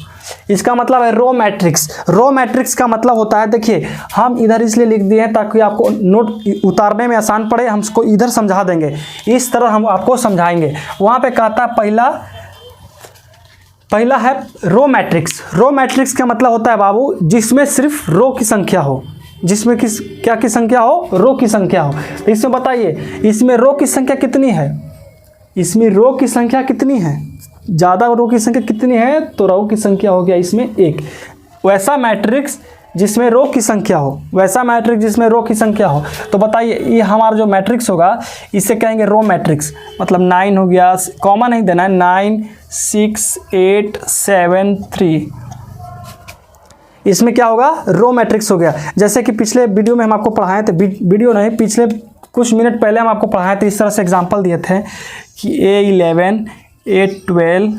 इसका मतलब है रो मैट्रिक्स। रो मैट्रिक्स का मतलब होता है, देखिए हम इधर इसलिए लिख दिए हैं ताकि आपको नोट उतारने में आसान पड़े, हम इसको इधर समझा देंगे, इस तरह हम आपको समझाएंगे। वहाँ पे कहता है पहला है रो मैट्रिक्स। रो मैट्रिक्स का मतलब होता है बाबू जिसमें सिर्फ रो की संख्या हो, जिसमें क्या की संख्या हो, रो की संख्या हो। तो इसमें बताइए इसमें रो की संख्या कितनी है, इसमें रो की संख्या कितनी है, ज़्यादा रो की संख्या कितनी है, तो रो की संख्या हो गया इसमें 1। वैसा मैट्रिक्स जिसमें रो की संख्या हो, वैसा मैट्रिक्स जिसमें रो की संख्या हो। तो बताइए ये हमारा जो मैट्रिक्स होगा इसे कहेंगे रो मैट्रिक्स। मतलब 9 हो गया, कॉमन नहीं देना है, 9 6 8 7 3, इसमें क्या होगा, रो मैट्रिक्स हो गया। जैसे कि पिछले वीडियो में हम आपको पढ़ाए थे, वीडियो नहीं पिछले कुछ मिनट पहले हम आपको पढ़ाए थे, इस तरह से एग्जांपल दिए थे कि A11 A12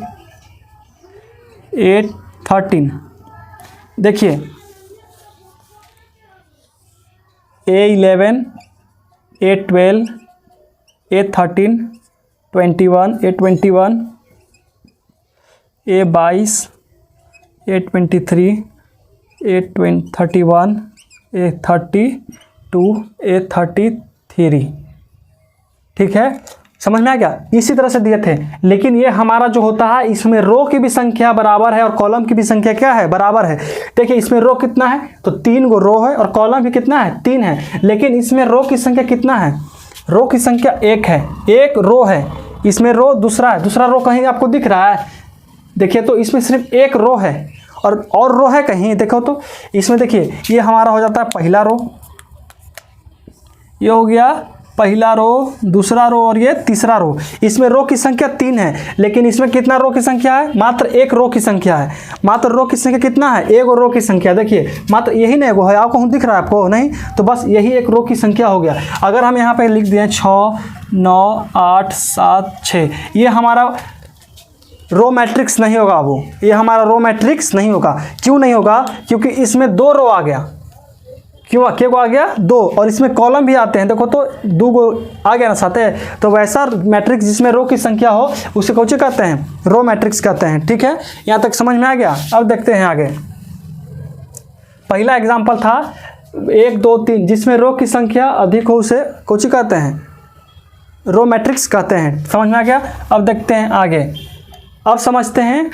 A13। देखिए A11 A12 A13 21 A21 A22 A23 A31 A32 A33। ठीक है, समझ में आ गया। इसी तरह से दिए थे, लेकिन ये हमारा जो होता है इसमें रो की भी संख्या बराबर है और कॉलम की भी संख्या क्या है, बराबर है। देखिए इसमें रो कितना है, तो 3 गो रो है, और कॉलम भी कितना है, 3 है। लेकिन इसमें रो की संख्या कितना है, रो की संख्या 1 है, 1 रो है। इसमें रो दूसरा है, दूसरा रो कहीं आपको दिख रहा है, देखिए तो इसमें सिर्फ 1 रो है और रो है कहीं, देखो तो इसमें देखिए ये हमारा हो जाता है पहला रो, ये हो गया पहला रो, दूसरा रो और ये तीसरा रो। इसमें रो की संख्या 3 है, लेकिन इसमें कितना रो की संख्या है, मात्र 1 रो की संख्या है। मात्र रो की संख्या कितना है, 1 रो की संख्या। देखिए मात्र यही ना एगो है, आपको दिख रहा है आपको नहीं, तो बस यही 1 रो की संख्या हो गया। अगर हम यहाँ पे लिख दिए 6 9 8 7 6, ये हमारा रो मैट्रिक्स नहीं होगा, वो ये हमारा रो मैट्रिक्स नहीं होगा। क्यों नहीं होगा, क्योंकि इसमें 2 रो आ गया। क्यों क्या को आ गया, 2, और इसमें कॉलम भी आते हैं, देखो तो 2 गो आ गया ना साथ है। तो वैसा मैट्रिक्स जिसमें रो की संख्या हो उसे कौन कहते हैं, रो मैट्रिक्स कहते हैं। ठीक है, यहाँ तक समझ में आ गया। अब देखते हैं आगे। पहला एग्जाम्पल था 1 2 3, जिसमें रो की संख्या अधिक हो उसे कौन कहते हैं, रो मैट्रिक्स कहते हैं। समझ में आ गया। अब देखते हैं आगे, अब समझते हैं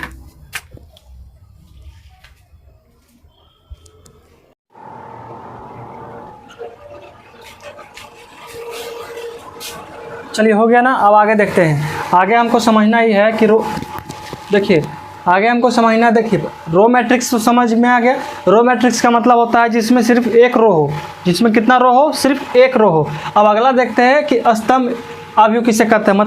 चलिए हो गया ना। अब आगे देखते हैं। आगे हमको समझना ही है कि देखिए आगे हमको समझना, देखिए रो मैट्रिक्स तो समझ में आ गया। रो मैट्रिक्स का मतलब होता है जिसमें सिर्फ 1 रो हो, जिसमें कितना रो हो, सिर्फ 1 रो हो। अब अगला देखते हैं कि स्तंभ अवयव किसे कहते हैं,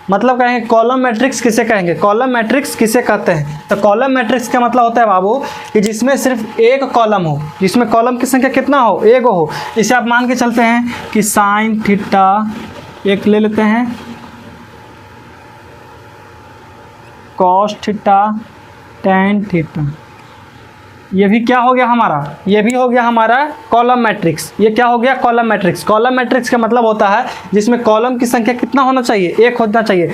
मतलब कहेंगे कॉलम मैट्रिक्स किसे कहेंगे, कॉलम मैट्रिक्स किसे कहते हैं। तो कॉलम मैट्रिक्स का मतलब होता है बाबू कि जिसमें सिर्फ 1 कॉलम हो, जिसमें कॉलम की संख्या कितना हो, 1 हो। इसे आप मान के चलते हैं कि साइन थीटा, एक ले लेते हैं कॉस थीटा, टैन थीटा, ये भी क्या हो गया हमारा, ये भी हो गया हमारा कॉलम मैट्रिक्स। ये क्या हो गया, कॉलम मैट्रिक्स। कॉलम मैट्रिक्स का मतलब होता है जिसमें कॉलम की संख्या कितना होना चाहिए, 1 होना चाहिए।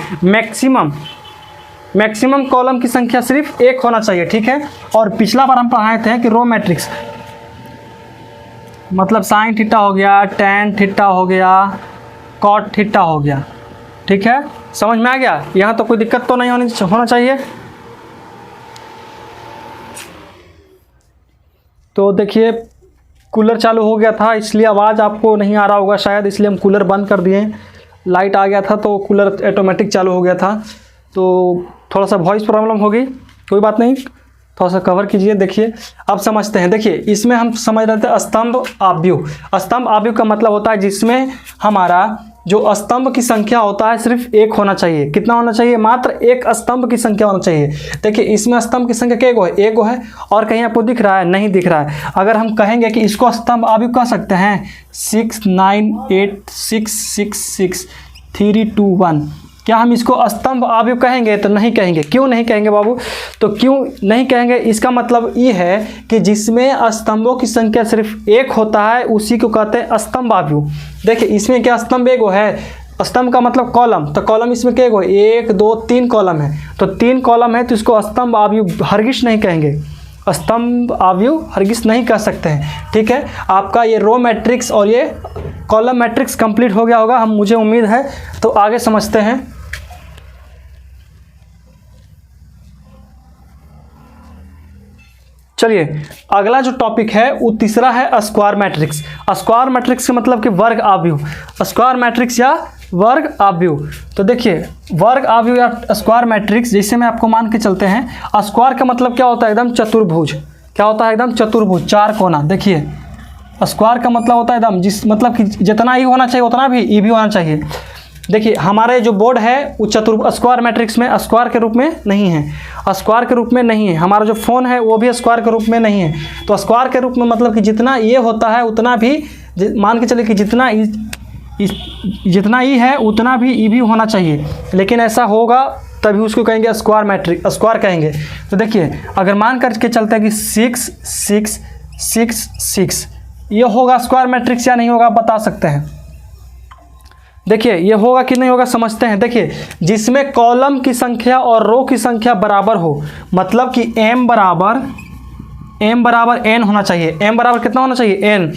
मैक्सिमम कॉलम की संख्या सिर्फ 1 होना चाहिए। ठीक है, और पिछला बार हम पढ़ाए थे कि रो मैट्रिक्स मतलब साइन थीटा हो गया, टैन थीटा हो गया, कॉट थीटा हो गया। ठीक है, समझ में आ गया। यहाँ तो कोई दिक्कत तो नहीं होना चाहिए। तो देखिए कूलर चालू हो गया था, इसलिए आवाज़ आपको नहीं आ रहा होगा शायद, इसलिए हम कूलर बंद कर दिए। लाइट आ गया था तो कूलर ऑटोमेटिक चालू हो गया था, तो थोड़ा सा वॉइस प्रॉब्लम होगी, कोई बात नहीं, थोड़ा सा कवर कीजिए। देखिए अब समझते हैं। देखिए इसमें हम समझ रहे थे स्तंभ अवयव। स्तंभ अवयव का मतलब होता है जिसमें हमारा जो स्तंभ की संख्या होता है सिर्फ 1 होना चाहिए। कितना होना चाहिए, मात्र 1 स्तंभ की संख्या होना चाहिए। देखिए इसमें स्तंभ की संख्या क्या है, 1 है, और कहीं आपको दिख रहा है, नहीं दिख रहा है। अगर हम कहेंगे कि इसको स्तंभ अवयव कह सकते हैं 6 9 8 6 6 6 3 2 1, क्या हम इसको स्तंभ अवयव कहेंगे? तो नहीं कहेंगे। क्यों नहीं कहेंगे बाबू? तो क्यों नहीं कहेंगे, इसका मतलब ये है कि जिसमें स्तंभों की संख्या सिर्फ एक होता है उसी को कहते हैं स्तंभ अवयव। देखिए इसमें क्या स्तंभ एगो है, स्तंभ का मतलब कॉलम, तो कॉलम इसमें क्या है, 1 2 3 कॉलम है, तो 3 कॉलम है तो इसको स्तंभ अवयव हरगिज नहीं कहेंगे, स्तंभ अवयव हरगिज नहीं कह सकते हैं। ठीक है, आपका ये रो मैट्रिक्स और ये कॉलम मैट्रिक्स कंप्लीट हो गया होगा, हम मुझे उम्मीद है। तो आगे समझते हैं। चलिए अगला जो टॉपिक है वो तीसरा है स्क्वायर मैट्रिक्स। स्क्वायर मैट्रिक्स का मतलब कि वर्ग अवयव, स्क्वायर मैट्रिक्स या वर्ग अवयव। तो देखिए वर्ग अवयव या स्क्वायर मैट्रिक्स, जैसे मैं आपको मान के चलते हैं, स्क्वायर का मतलब क्या होता है, एकदम चतुर्भुज। क्या होता है? एकदम चतुर्भुज, 4 कोना। देखिए स्क्वायर का मतलब होता है एकदम मतलब कि जितना ई होना चाहिए उतना भी ई भी होना चाहिए। देखिए हमारे जो बोर्ड है वो स्क्वायर मैट्रिक्स में स्क्वायर के रूप में नहीं है, स्क्वायर के रूप में नहीं है। हमारा जो फ़ोन है वो भी स्क्वायर के रूप में नहीं है। तो स्क्वायर के रूप में मतलब कि जितना ये होता है उतना भी, मान के चलिए कि जितना ई है उतना भी ई भी होना चाहिए, लेकिन ऐसा होगा तभी उसको कहेंगे स्क्वायर मैट्रिक्स, स्क्वायर कहेंगे। तो देखिए अगर मान करके चलते हैं कि 6 6 6 6, ये होगा स्क्वायर मैट्रिक्स या नहीं होगा, आप बता सकते हैं। देखिए ये होगा कि नहीं होगा, समझते हैं। देखिए जिसमें कॉलम की संख्या और रो की संख्या बराबर हो, मतलब कि m बराबर n होना चाहिए। m बराबर कितना होना चाहिए? n।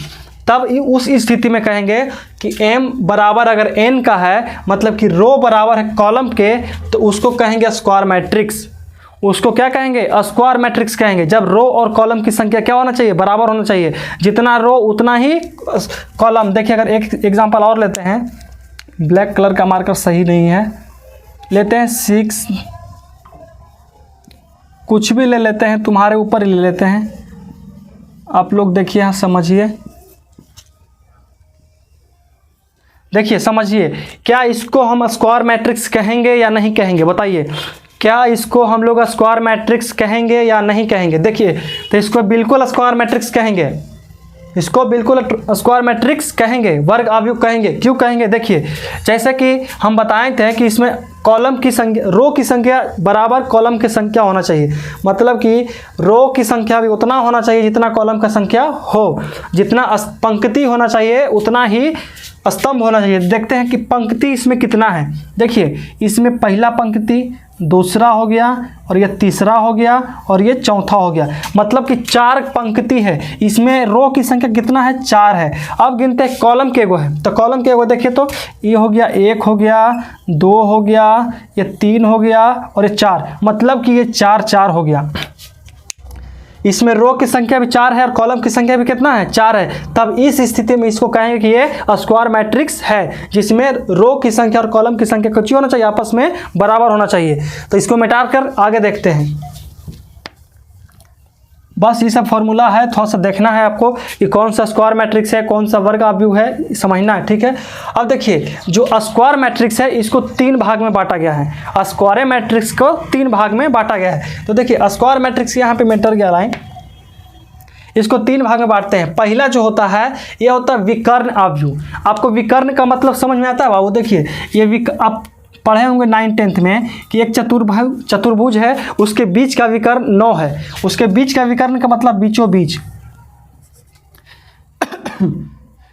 तब उस स्थिति में कहेंगे कि m बराबर अगर n का है, मतलब कि रो बराबर है कॉलम के, तो उसको कहेंगे स्क्वायर मैट्रिक्स। उसको क्या कहेंगे? स्क्वायर मैट्रिक्स कहेंगे। जब रो और कॉलम की संख्या क्या होना चाहिए? बराबर होना चाहिए। जितना रो उतना ही कॉलम। देखिए अगर एक एग्जांपल और लेते हैं, ब्लैक कलर का मार्कर सही नहीं है, लेते हैं 6, कुछ भी ले लेते हैं, तुम्हारे ऊपर ही ले लेते हैं। आप लोग देखिए यहाँ समझिए, देखिए समझिए, क्या इसको हम स्क्वायर मैट्रिक्स कहेंगे या नहीं कहेंगे? बताइए, क्या इसको हम लोग स्क्वायर मैट्रिक्स कहेंगे या नहीं कहेंगे? देखिए तो इसको बिल्कुल स्क्वायर मैट्रिक्स कहेंगे, इसको बिल्कुल स्क्वायर मैट्रिक्स कहेंगे, वर्ग अवयव कहेंगे। क्यों कहेंगे? देखिए जैसे कि हम बताए थे कि इसमें कॉलम की संख्या, रो की संख्या बराबर कॉलम की संख्या होना चाहिए, मतलब कि रो की संख्या भी उतना होना चाहिए जितना कॉलम का संख्या हो। जितना पंक्ति होना चाहिए उतना ही स्तंभ होना चाहिए। देखते हैं कि पंक्ति इसमें कितना है। देखिए इसमें पहला पंक्ति, दूसरा हो गया, और ये तीसरा हो गया, और ये चौथा हो गया, मतलब कि 4 पंक्ति है। इसमें रो की संख्या कितना है? 4 है। अब गिनते हैं कॉलम के एगो है, तो कॉलम के एगो देखिए तो ये हो गया, 1 हो गया, 2 हो गया, ये 3 हो गया, और ये 4, मतलब कि ये 4 4 हो गया। इसमें रो की संख्या भी 4 है और कॉलम की संख्या भी कितना है? 4 है। तब इस स्थिति में इसको कहेंगे कि ये स्क्वायर मैट्रिक्स है, जिसमें रो की संख्या और कॉलम की संख्या कुछ होना चाहिए, आपस में बराबर होना चाहिए। तो इसको मिटा कर आगे देखते हैं। बस ये सब फॉर्मूला है, थोड़ा सा देखना है आपको कि कौन सा स्क्वायर मैट्रिक्स है, कौन सा वर्ग अवयव है, समझना है। ठीक है, अब देखिए जो स्क्वायर मैट्रिक्स है इसको 3 भाग में बांटा गया है। स्क्वायर मैट्रिक्स को 3 भाग में बांटा गया है। तो देखिए स्क्वायर मैट्रिक्स यहाँ पे मेटर गया लाइन, इसको 3 भाग में बांटते हैं। पहला जो होता है ये होता है विकर्ण अवयव। आपको विकर्ण का मतलब समझ में आता है बाबू? देखिए ये आप पढ़े होंगे 9th में कि एक चतुर्भुज है, उसके बीच का विकर्ण 9 है। उसके बीच का विकर्ण का मतलब बीचों बीच।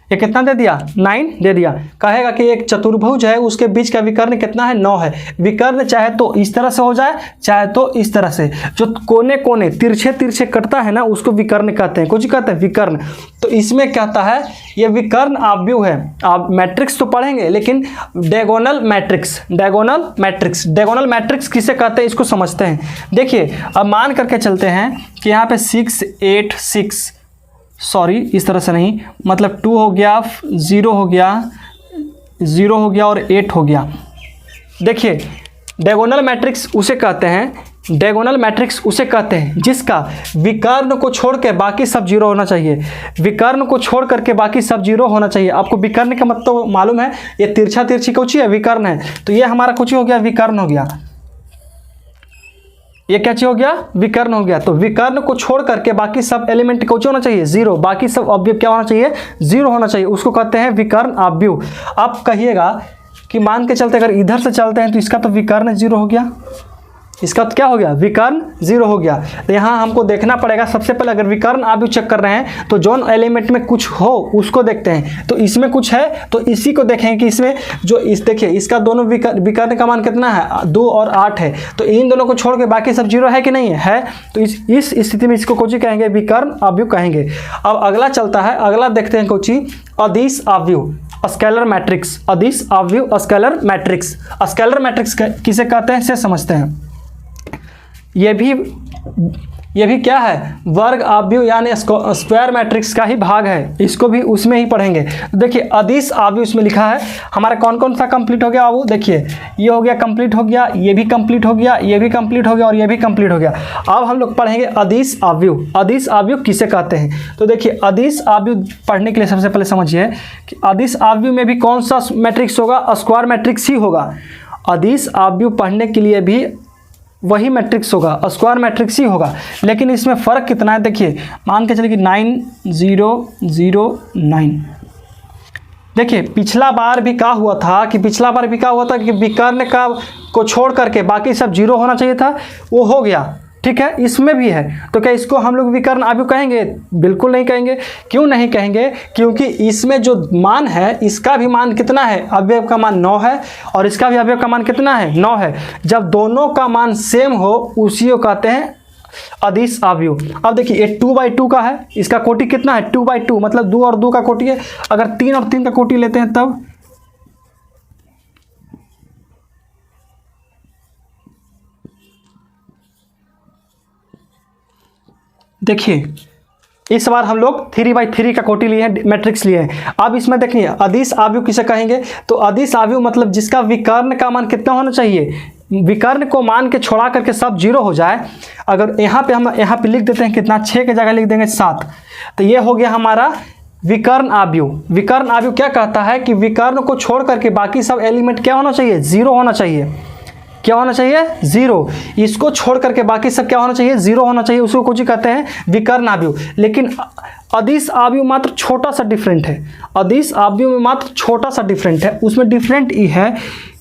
ये कितना दे दिया? 9 दे दिया। कहेगा कि एक चतुर्भुज है, उसके बीच का विकर्ण कितना है? 9 है। विकर्ण चाहे तो इस तरह से हो जाए, चाहे तो इस तरह से, जो कोने कोने तिरछे तिरछे कटता है ना, उसको विकर्ण कहते हैं। कुछ कहते हैं विकर्ण। तो इसमें कहता है ये विकर्ण अवयव है। आप मैट्रिक्स तो पढ़ेंगे, लेकिन डायगोनल मैट्रिक्स किसे कहते हैं इसको समझते हैं। देखिए अब मान करके चलते हैं कि यहाँ पे 6 8 6, सॉरी इस तरह से नहीं, मतलब 2 हो गया, 0 हो गया, 0 हो गया और 8 हो गया। देखिए डायगोनल मैट्रिक्स उसे कहते हैं जिसका विकर्ण को छोड़ के बाकी सब 0 होना चाहिए। विकर्ण को छोड़ करके बाकी सब 0 होना चाहिए। आपको विकर्ण का मतलब मालूम है, ये तिरछा तिरछी कुछ है, विकर्ण है। तो ये हमारा कुछ हो गया, विकर्ण हो गया। ये क्या चीज हो गया? विकर्ण हो गया। तो विकर्ण को छोड़ करके बाकी सब एलिमेंट कुछ होना चाहिए? 0। बाकी सब अवयव क्या होना चाहिए? 0 होना चाहिए। उसको कहते हैं विकर्ण अवयव। आप कहिएगा कि मान के चलते अगर इधर से चलते हैं तो इसका तो विकर्ण 0 हो गया, इसका तो क्या हो गया, विकर्ण 0 हो गया। तो यहाँ हमको देखना पड़ेगा सबसे पहले, अगर विकर्ण आप भी चेक कर रहे हैं तो जोन एलिमेंट में कुछ हो उसको देखते हैं। तो इसमें कुछ है तो इसी को देखें कि इसमें जो इस देखिए इसका दोनों विकर्ण का मान कितना है, 2 और 8 है। तो इन दोनों को छोड़ के बाकी सब 0 है कि नहीं है। तो इस स्थिति में इसको कोची कहेंगे, विकर्ण अवयव कहेंगे। अब अगला चलता है, अगला देखते हैं कोची, अदिश अवयव स्केलर मैट्रिक्स। अदिश अवयव स्केलर मैट्रिक्स। स्केलर मैट्रिक्स किसे कहते हैं से समझते हैं। ये भी क्या है, वर्ग अवयव यानी स्क्वायर मैट्रिक्स का ही भाग है, इसको भी उसमें ही पढ़ेंगे। तो देखिए अदिश अवयव इसमें लिखा है हमारा कौन कौन सा कंप्लीट हो गया, वो देखिए ये हो गया कंप्लीट हो गया, ये भी कंप्लीट हो गया, ये भी कंप्लीट हो गया और ये भी कंप्लीट हो गया। अब हम लोग पढ़ेंगे अदिश अवयव। अदिश अवयव किसे कहते हैं। तो देखिए अदिश अवयव पढ़ने के लिए सबसे पहले समझिए कि अदिश अवयव में भी कौन सा मैट्रिक्स होगा, स्क्वायर मैट्रिक्स ही होगा। अदिश अवयव पढ़ने के लिए भी वही मैट्रिक्स होगा, स्क्वायर मैट्रिक्स ही होगा। लेकिन इसमें फ़र्क कितना है, देखिए मान के चलिए कि 9 0 0 9। देखिए पिछला बार भी क्या हुआ था कि विकर्ण का को छोड़ करके बाकी सब 0 होना चाहिए था, वो हो गया, ठीक है। इसमें भी है, तो क्या इसको हम लोग विकर्ण अवयव कहेंगे, बिल्कुल नहीं कहेंगे। क्यों नहीं कहेंगे, क्योंकि इसमें जो मान है इसका भी मान कितना है, अवयव का मान 9 है और इसका भी अवयव का मान कितना है, 9 है। जब दोनों का मान सेम हो उसी को कहते हैं अदिश अवयव। अब देखिए ये 2/2 का है, इसका कोटि कितना है, 2/2 मतलब 2 और 2 का कोटि है। अगर 3 और 3 का कोटि लेते हैं तब देखिए इस बार हम लोग 3/3 का कोटि लिए हैं, मैट्रिक्स लिए हैं। अब इसमें देखिए अदिश अवयव किसे कहेंगे, तो अदिश अवयव मतलब जिसका विकर्ण का मान कितना होना चाहिए, विकर्ण को मान के छोड़ा करके सब 0 हो जाए। अगर यहाँ पे हम लिख देते हैं कितना, 6 की जगह लिख देंगे 7, तो ये हो गया हमारा विकर्ण अवयव। विकर्ण अवयव क्या कहता है कि विकर्ण को छोड़ करके बाकी सब एलिमेंट क्या होना चाहिए, 0 होना चाहिए। क्या होना चाहिए, 0। इसको छोड़ करके बाकी सब क्या होना चाहिए, 0 होना चाहिए, उसको कुछ कहते हैं विकर्ण अवयव। लेकिन अदिश अवयव मात्र छोटा सा डिफरेंट है, अदिश अवयव में मात्र छोटा सा डिफरेंट है। उसमें डिफरेंट ये है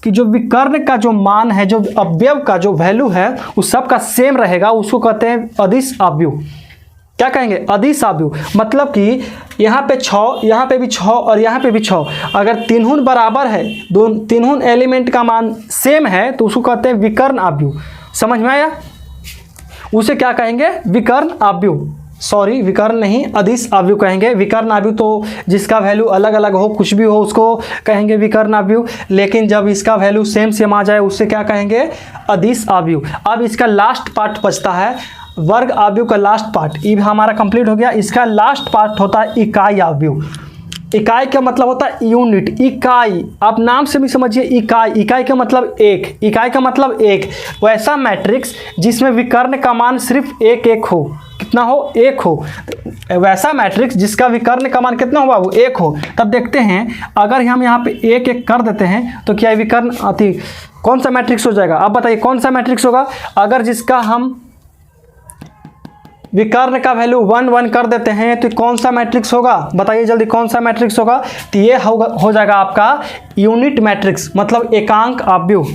कि जो विकर्ण का जो मान है, जो अवयव का जो वैल्यू है उस सब का सेम रहेगा, उसको कहते हैं अदिश अवयव। क्या कहेंगे, अदिश अवयव। मतलब कि यहाँ पे 6, यहाँ पे भी 6 और यहाँ पे भी 6, अगर तीनों बराबर है, तीनों एलिमेंट का मान सेम है तो उसको कहते हैं विकर्ण अवयव। समझ में आया, उसे क्या कहेंगे, विकर्ण अवयव। सॉरी विकर्ण नहीं, अदिश अवयव कहेंगे। विकर्ण अवयव तो जिसका वैल्यू अलग अलग हो, कुछ भी हो, उसको कहेंगे विकर्ण अवयव। लेकिन जब इसका वैल्यू सेम आ जाए उससे क्या कहेंगे, अदिश अवयव। अब इसका लास्ट पार्ट बचता है वर्ग अवयव का लास्ट पार्ट, ये भी हमारा कंप्लीट हो गया। इसका लास्ट पार्ट होता है इकाई अवयव। इकाई का मतलब होता है यूनिट, इकाई। आप नाम से भी समझिए इकाई, इकाई का मतलब एक, इकाई का मतलब एक। वैसा मैट्रिक्स जिसमें विकर्ण का मान सिर्फ एक हो, कितना हो, 1 हो। वैसा मैट्रिक्स जिसका विकर्ण का मान कितना हुआ, वो 1 हो। तब देखते हैं अगर हम यहाँ पे 1 कर देते हैं तो क्या विकर्ण आती, कौन सा मैट्रिक्स हो जाएगा। आप बताइए कौन सा मैट्रिक्स होगा, अगर जिसका हम विकर्ण का वैल्यू 1 1 कर देते हैं तो कौन सा मैट्रिक्स होगा, बताइए जल्दी कौन सा मैट्रिक्स होगा। तो ये हो जाएगा आपका यूनिट मैट्रिक्स, मतलब एकांक अवयव।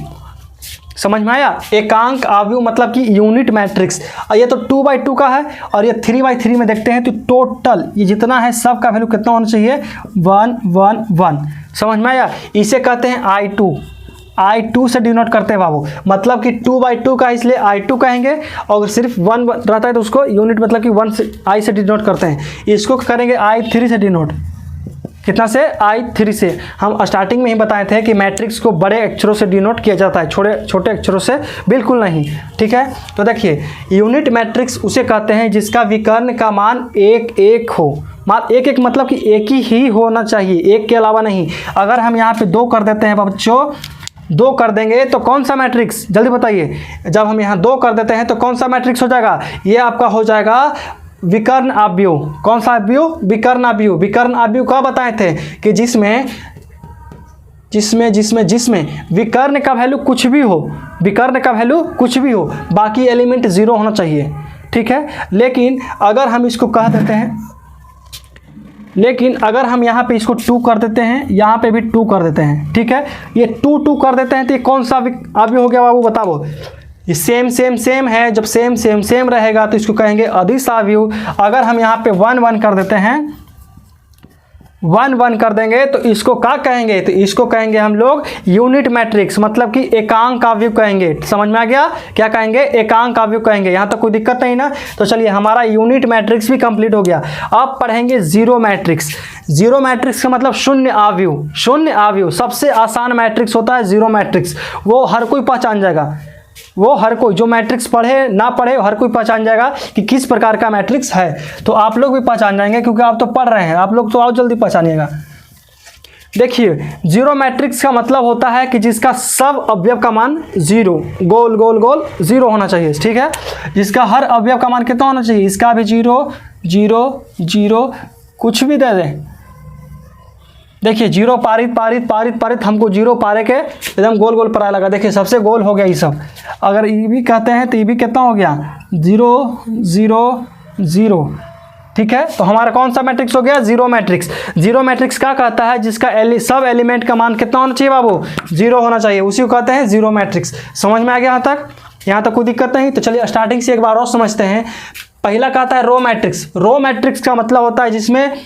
समझ में आया, एकांक अवयव मतलब कि यूनिट मैट्रिक्स। ये तो 2/2 का है और ये 3/3 में देखते हैं तो टोटल ये जितना है सब का वैल्यू कितना होना चाहिए, 1 1 1। समझ में आया, इसे कहते हैं I2 से डिनोट करते हैं बाबू, मतलब कि 2/2 का इसलिए I2 कहेंगे। और सिर्फ 1 रहता है तो उसको यूनिट मतलब कि 1 से I से डिनोट करते हैं। इसको करेंगे I3 से डिनोट, कितना से, I3 से। हम स्टार्टिंग में ही बताए थे कि मैट्रिक्स को बड़े अक्षरों से डिनोट किया जाता है, छोटे अक्षरों से बिल्कुल नहीं, ठीक है। तो देखिए यूनिट मैट्रिक्स उसे कहते हैं जिसका विकर्ण का मान 1 1 हो। मान 1 1 मतलब कि एक ही होना चाहिए, एक के अलावा नहीं। अगर हम यहाँ पे 2 कर देते हैं बच्चों, 2 कर देंगे तो कौन सा मैट्रिक्स, जल्दी बताइए। जब हम यहाँ 2 कर देते हैं तो कौन सा मैट्रिक्स हो जाएगा, ये आपका हो जाएगा विकर्ण अवयव। कौन सा अवयव, विकर्ण अवयव। विकर्ण अवयव क्या बताए थे कि जिसमें विकर्ण का वैल्यू कुछ भी हो, विकर्ण का वैल्यू कुछ भी हो, बाकी एलिमेंट 0 होना चाहिए, ठीक है। लेकिन अगर हम इसको कह देते हैं, लेकिन अगर हम यहाँ पे इसको 2 कर देते हैं, यहाँ पे भी 2 कर देते हैं, ठीक है, ये 2 कर देते हैं तो ये कौन सा अवयव हो गया बाबू बताओ? ये सेम सेम सेम है, जब सेम सेम सेम रहेगा तो इसको कहेंगे अदिश अवयव। अगर हम यहाँ पे 1 1 कर देते हैं, 1 1 कर देंगे तो इसको क्या कहेंगे? तो इसको कहेंगे हम लोग यूनिट मैट्रिक्स, मतलब कि एकांक अवयव कहेंगे। समझ में आ गया? क्या कहेंगे? एकांक अवयव कहेंगे। यहाँ तक कोई दिक्कत नहीं ना? तो चलिए हमारा यूनिट मैट्रिक्स भी कंप्लीट हो गया। अब पढ़ेंगे जीरो मैट्रिक्स। जीरो मैट्रिक्स का मतलब शून्य अवयव। शून्य अवयव सबसे आसान मैट्रिक्स होता है जीरो मैट्रिक्स। वो हर कोई पहचान जाएगा, वो हर कोई जो मैट्रिक्स पढ़े ना पढ़े हर कोई पहचान जाएगा कि किस प्रकार का मैट्रिक्स है। तो आप लोग भी पहचान जाएंगे क्योंकि आप तो पढ़ रहे हैं, आप लोग तो और जल्दी पहचानिएगा। देखिए जीरो मैट्रिक्स का मतलब होता है कि जिसका सब अवयव का मान 0, गोल गोल गोल 0 होना चाहिए, ठीक है। जिसका हर अवयव का मान कितना होना चाहिए? इसका भी 0 0 0 कुछ भी दे दें। देखिए 0 पारित पारित पारित पारित, हमको 0 पारे के एकदम गोल गोल पराया लगा। देखिए सबसे गोल हो गया ये सब। अगर ये भी कहते हैं तो ये भी कितना हो गया? 0 0 0, ठीक है। तो हमारा कौन सा मैट्रिक्स हो गया? Zero matrix. जीरो मैट्रिक्स क्या कहता है? जिसका सब एलिमेंट का मान कितना होना चाहिए बाबू? 0 होना चाहिए, उसी को कहते हैं जीरो मैट्रिक्स। समझ में आ गया यहाँ तक? यहाँ तक कोई दिक्कत नहीं? तो चलिए स्टार्टिंग से एक बार और समझते हैं। पहला कहता है रो मैट्रिक्स। रो मैट्रिक्स का मतलब होता है जिसमें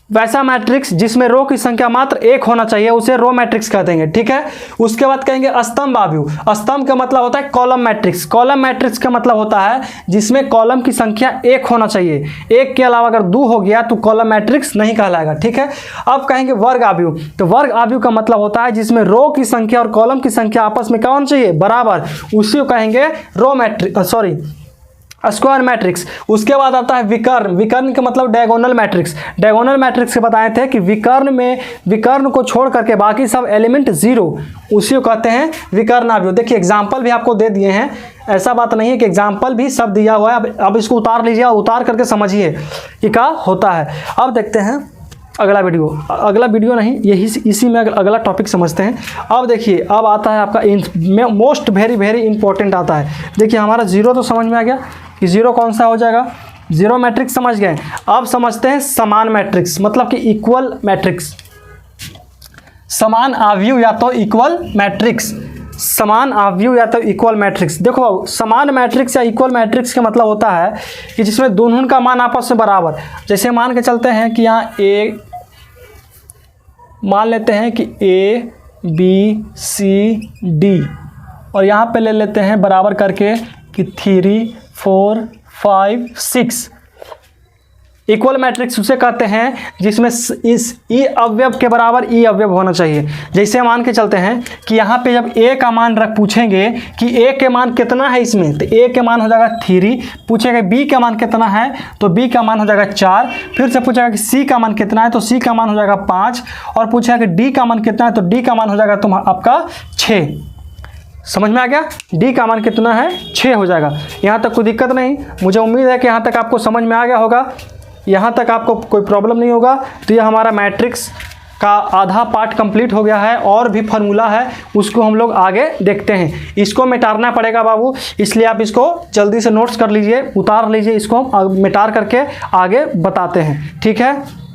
वैसा मैट्रिक्स जिसमें रो की संख्या मात्र 1 होना चाहिए, उसे रो मैट्रिक्स कहते हैं, ठीक है। उसके बाद कहेंगे स्तंभ अवयव। स्तंभ का मतलब होता है कॉलम मैट्रिक्स। कॉलम मैट्रिक्स का मतलब होता है जिसमें कॉलम की संख्या 1 होना चाहिए, 1 के अलावा अगर 2 हो गया तो कॉलम मैट्रिक्स नहीं कहलाएगा, ठीक है। अब कहेंगे वर्ग अवयव। तो वर्ग अवयव का मतलब होता है जिसमें रो की संख्या और कॉलम की संख्या आपस में क्या होना चाहिए? बराबर, उसी को कहेंगे रो मैट्रिक्स, स्क्वायर मैट्रिक्स। उसके बाद आता है विकर्ण। विकर्ण का मतलब डायगोनल मैट्रिक्स। डायगोनल मैट्रिक्स से बताए थे कि विकर्ण को छोड़ करके बाकी सब एलिमेंट 0, उसी को कहते हैं विकर्ण अवयव। देखिए एग्जाम्पल भी आपको दे दिए हैं, ऐसा बात नहीं है कि एग्जाम्पल भी सब दिया हुआ है। अब इसको उतार लीजिए, उतार करके समझिए कि क्या होता है। अब देखते हैं अगला वीडियो नहीं, यही इसी में अगला टॉपिक समझते हैं। अब देखिए अब आता है आपका मोस्ट वेरी इंपॉर्टेंट आता है। देखिए हमारा 0 तो समझ में आ गया कि 0 कौन सा हो जाएगा? जीरो मैट्रिक्स समझ गए। अब समझते हैं समान मैट्रिक्स, मतलब कि इक्वल मैट्रिक्स। समान अवयव या तो इक्वल मैट्रिक्स, समान अवयव या तो इक्वल मैट्रिक्स। देखो समान मैट्रिक्स या इक्वल मैट्रिक्स का मतलब होता है कि जिसमें दोनों का मान आपस में बराबर। जैसे मान के चलते हैं कि यहाँ मान लेते हैं कि A B C D, और यहाँ पे ले लेते हैं बराबर करके कि 3 4 5 6। इक्वल मैट्रिक्स उसे कहते हैं जिसमें इस ई अवयव के बराबर ई अवयव होना चाहिए। जैसे मान के चलते हैं कि यहाँ पे जब ए का मान पूछेंगे कि ए के मान कितना है इसमें, तो ए के मान हो जाएगा 3। पूछेगा बी का मान कितना है, तो बी का मान हो जाएगा 4। फिर से पूछेगा कि सी का मान कितना है, तो सी का मान हो जाएगा 5। और पूछेगा कि डी का मान कितना है, तो डी का मान हो जाएगा आपका 6। समझ में आ गया? डी का मान कितना है? 6 हो जाएगा। यहाँ तक कोई दिक्कत नहीं, मुझे उम्मीद है कि यहाँ तक आपको समझ में आ गया होगा, यहाँ तक आपको कोई प्रॉब्लम नहीं होगा। तो ये हमारा मैट्रिक्स का आधा पार्ट कंप्लीट हो गया है, और भी फार्मूला है उसको हम लोग आगे देखते हैं। इसको मिटाना पड़ेगा बाबू, इसलिए आप इसको जल्दी से नोट्स कर लीजिए, उतार लीजिए, इसको हम मिटार करके आगे बताते हैं, ठीक है।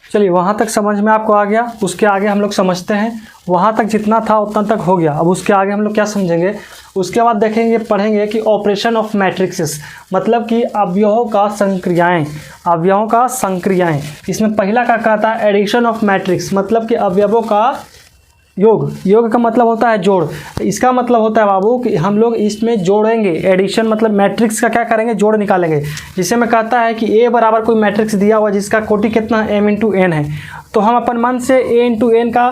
चलिए वहाँ तक समझ में आपको आ गया, उसके आगे हम लोग समझते हैं। वहाँ तक जितना था उतना तक हो गया, अब उसके आगे हम लोग क्या समझेंगे? उसके बाद देखेंगे, पढ़ेंगे कि ऑपरेशन ऑफ मैट्रिक्सेस, मतलब कि अवयवों का संक्रियाएं। अवयवों का संक्रियाएं, इसमें पहला का कहता है एडिशन ऑफ मैट्रिक्स, मतलब कि अवयवों का योग। योग का मतलब होता है जोड़। इसका मतलब होता है बाबू कि हम लोग इसमें जोड़ेंगे। एडिशन मतलब मैट्रिक्स का क्या करेंगे? जोड़ निकालेंगे। जिसे में कहता है कि ए बराबर कोई मैट्रिक्स दिया हुआ जिसका कोटि कितना है? m इंटू एन है, तो हम अपन मन से a इंटू एन का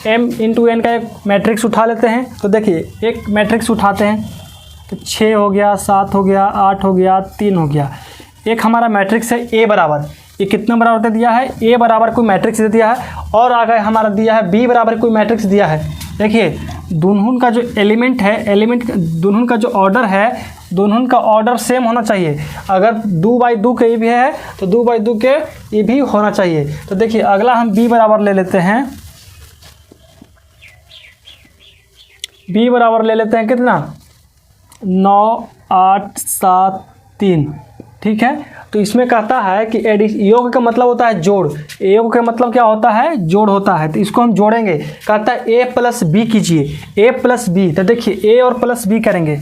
m इंटू एन का एक मैट्रिक्स उठा लेते हैं। तो देखिए एक मैट्रिक्स उठाते हैं तो 6 हो गया, 7 हो गया, 8 हो गया, 3 हो गया। एक हमारा मैट्रिक्स है a बराबर, ये कितना बराबर दे दिया है? a बराबर कोई मैट्रिक्स दे दिया है। और आगे हमारा दिया है b बराबर कोई मैट्रिक्स दिया है। देखिए दोनों का जो एलिमेंट है, दोनों का जो ऑर्डर है, दोनों का ऑर्डर सेम होना चाहिए। अगर 2/2 के ये भी है तो 2/2 के ये भी होना चाहिए। तो देखिए अगला हम b बराबर ले लेते हैं। b बराबर ले लेते हैं कितना? 9 8 7 3, ठीक है। तो इसमें कहता है कि योग का मतलब होता है जोड़, योग का मतलब क्या होता है, जोड़ होता है। तो इसको हम जोड़ेंगे, कहता है a प्लस बी कीजिए, a प्लस बी। तो देखिए a और प्लस बी करेंगे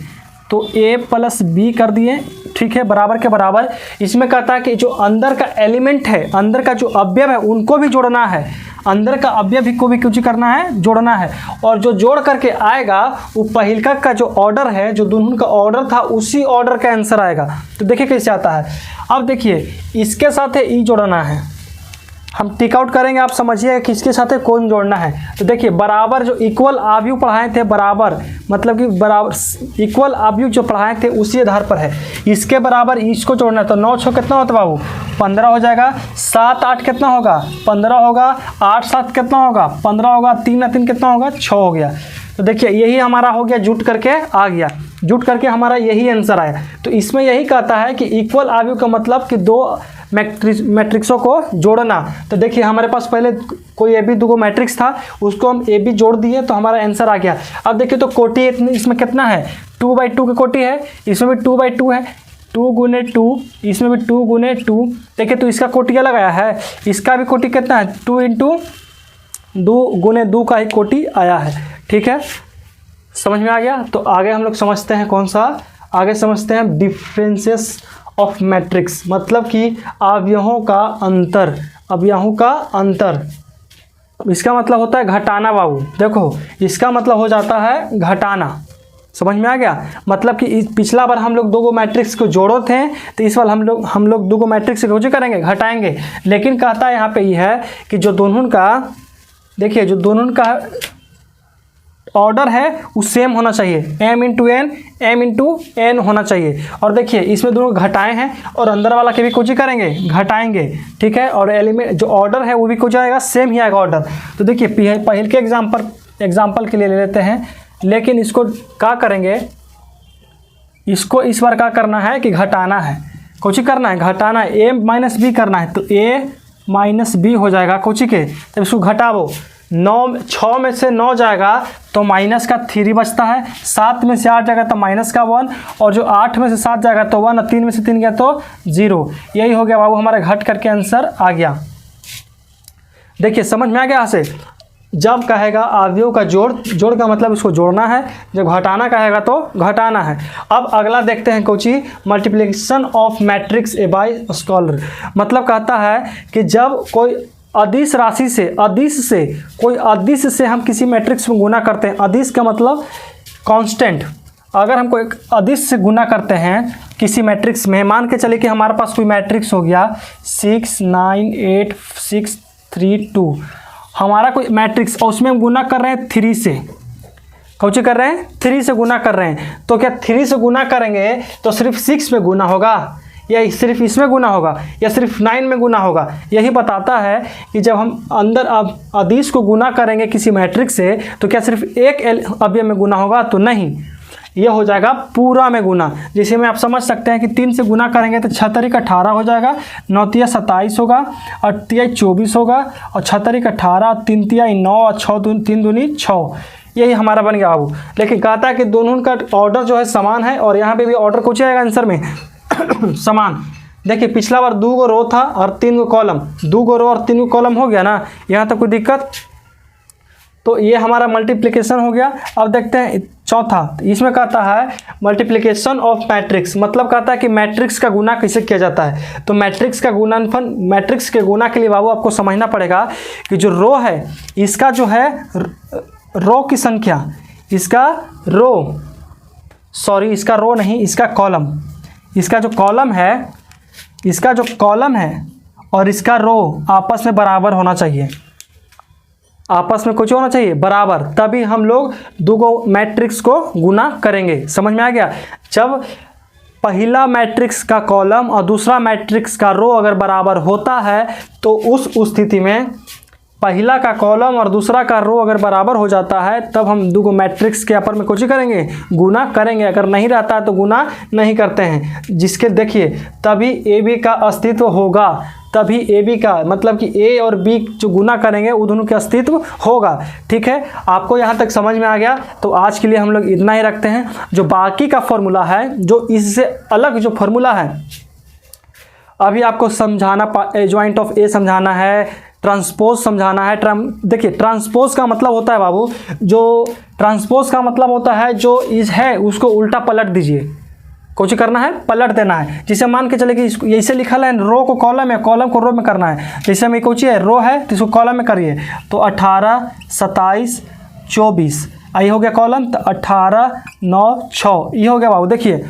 तो a प्लस बी कर दिए, ठीक है, बराबर के बराबर। इसमें कहता है कि जो अंदर का एलिमेंट है, अंदर का जो अवयव है उनको भी जोड़ना है, अंदर का अवयव भी को भी कुछ करना है, जोड़ना है। और जो जोड़ करके आएगा वो पहिलका का जो ऑर्डर है, जो दोनों का ऑर्डर था, उसी ऑर्डर का आंसर आएगा। तो देखिए कैसे आता है। अब देखिए इसके साथ है ई जोड़ना है, हम टिक आउट करेंगे, आप समझिएगा किसके साथ है कौन जोड़ना है। तो देखिए बराबर जो इक्वल आव्यूह पढ़ाए थे, बराबर मतलब कि बराबर इक्वल आव्यूह जो पढ़ाए थे उसी आधार पर है। इसके बराबर इसको जोड़ना है। तो 9 6 कितना होता है बाबू, 15 हो जाएगा। 7 8 कितना होगा, 15 होगा। 8 7 कितना होगा, 15 होगा। 3 3 कितना होगा, 6 हो गया। तो देखिए यही हमारा हो गया, जुट करके आ गया, जुट करके हमारा यही आंसर आया। तो इसमें यही कहता है कि इक्वल आव्यूह का मतलब कि दो मैट्रिक्सों को जोड़ना। तो देखिए हमारे पास पहले कोई ए बी दो मैट्रिक्स था, उसको हम ए बी जोड़ दिए तो हमारा आंसर आ गया। अब देखिए तो कोटि इसमें कितना है, 2/2 की कोटि है, इसमें भी 2/2 है, 2 गुने 2, इसमें भी 2 गुने 2। देखिए तो इसका कोटि अलग आया है, इसका भी कोटि कितना है, 2 × 2 गुने 2 का ही कोटि आया है, ठीक है, समझ में आ गया। तो आगे हम लोग समझते हैं कौन सा, आगे समझते हैं डिफरेंसेस ऑफ मैट्रिक्स, मतलब कि अवयवों का अंतर, अवयवों का अंतर। इसका मतलब होता है घटाना बाबू। देखो इसका मतलब हो जाता है घटाना, समझ में आ गया। मतलब कि पिछला बार हम लोग दो मैट्रिक्स को जोड़ो थे, तो इस बार हम लोग दो मैट्रिक्स को करेंगे, घटाएंगे। लेकिन कहता है यहाँ पे ये है कि जो दोनों का, देखिए जो दोनों का ऑर्डर है वो सेम होना चाहिए, m × n होना चाहिए। और देखिए इसमें दोनों घटाए हैं और अंदर वाला के भी कुछ ही करेंगे, घटाएंगे, ठीक है। और एलिमेंट जो ऑर्डर है वो भी कुछ आएगा, सेम ही आएगा ऑर्डर। तो देखिए पहले के एग्जाम्पल के लिए ले लेते हैं, लेकिन इसको क्या करेंगे, इसको इस बार क्या करना है कि घटाना है, कुछ ही करना है, घटाना है, a - b करना है। तो a - b हो जाएगा कुछ के, तब इसको घटाओ। 6 में से 9 जाएगा तो माइनस का 3 बचता है, 7 में से 8 जाएगा तो माइनस का 1, और जो 8 में से 7 जाएगा तो 1, और 3 में से 3 गया तो 0। यही हो गया बाबू, हमारा घट करके आंसर आ गया। देखिए समझ में आ गया यहाँ से। जब कहेगा अवयव का जोड़ का मतलब इसको जोड़ना है, जब घटाना कहेगा तो घटाना है। अब अगला देखते हैं कोची, multiplication of matrix a by scalar. मतलब कहता है कि जब कोई अदिश राशि से, कोई अदिश से हम किसी मैट्रिक्स में गुना करते हैं, अदिश का मतलब कांस्टेंट। अगर हम कोई अदिश से गुना करते हैं किसी मैट्रिक्स में, मान के चले कि हमारे पास कोई मैट्रिक्स हो गया 6 9 8 6 3 2, हमारा कोई मैट्रिक्स, और उसमें हम गुना कर रहे हैं 3 से, कौन सी कर रहे हैं, 3 से गुना कर रहे हैं। तो क्या 3 से गुना करेंगे तो सिर्फ 6 में गुना होगा, या सिर्फ इसमें गुना होगा, या सिर्फ 9 में गुना होगा। यही बताता है कि जब हम अंदर अदिश को गुना करेंगे किसी मैट्रिक्स से तो क्या सिर्फ एक अवयव में गुना होगा, तो नहीं, यह हो जाएगा पूरा में गुना। जिसे में आप समझ सकते हैं कि 3 से गुना करेंगे तो 6 × 18 हो जाएगा, 9 × 27 होगा, 8 × 24 होगा, और 6 × 18, 3 × 9, और 3 दूनी 6। यही हमारा बन गया बाबू। लेकिन कहता है कि दोनों का ऑर्डर जो है समान है, और यहाँ पे भी ऑर्डर कुछ आएगा आंसर में समान। देखिए पिछला बार 2 गो रो था और 3 गो कॉलम, 2 गो रो और 3 गो कॉलम हो गया ना, यहाँ तक कोई दिक्कत। तो ये हमारा मल्टीप्लिकेशन हो गया। अब देखते हैं चौथा, इसमें कहता है मल्टीप्लिकेशन ऑफ मैट्रिक्स। मतलब कहता है कि मैट्रिक्स का गुना कैसे किया जाता है। तो मैट्रिक्स का गुणनफल, मैट्रिक्स के गुना के लिए बाबू आपको समझना पड़ेगा कि जो रो है, इसका जो है रो की संख्या, इसका रो नहीं, इसका कॉलम, इसका जो कॉलम है और इसका रो आपस में बराबर होना चाहिए, आपस में कुछ होना चाहिए बराबर, तभी हम लोग दो मैट्रिक्स को गुना करेंगे। समझ में आ गया। जब पहला मैट्रिक्स का कॉलम और दूसरा मैट्रिक्स का रो अगर बराबर होता है तो उस स्थिति में पहला का कॉलम और दूसरा का रो अगर बराबर हो जाता है, तब हम दो मैट्रिक्स के ऊपर में कुछ करेंगे, गुना करेंगे। अगर नहीं रहता है तो गुना नहीं करते हैं, जिसके देखिए तभी ए बी का अस्तित्व होगा, तभी ए बी का मतलब कि ए और बी जो गुना करेंगे वो दोनों के अस्तित्व होगा। ठीक है, आपको यहाँ तक समझ में आ गया। तो आज के लिए हम लोग इतना ही रखते हैं। जो बाकी का फॉर्मूला है, जो इससे अलग जो फॉर्मूला है, अभी आपको समझाना, एडजॉइंट ऑफ ए समझाना है, ट्रांसपोज समझाना है। देखिए ट्रांसपोज का मतलब होता है बाबू, जो ट्रांसपोज का मतलब होता है जो इस है उसको उल्टा पलट दीजिए। कुछ करना है, पलट देना है। जैसे मान के चले कि ऐसे लिखा है रो को कॉलम है, कॉलम को रो में करना है। जैसे में कुछ है रो है तो इसको कॉलम में करिए, तो 18 27 24 ये हो गया कॉलम, तो 18 9 6 ये हो गया बाबू। देखिए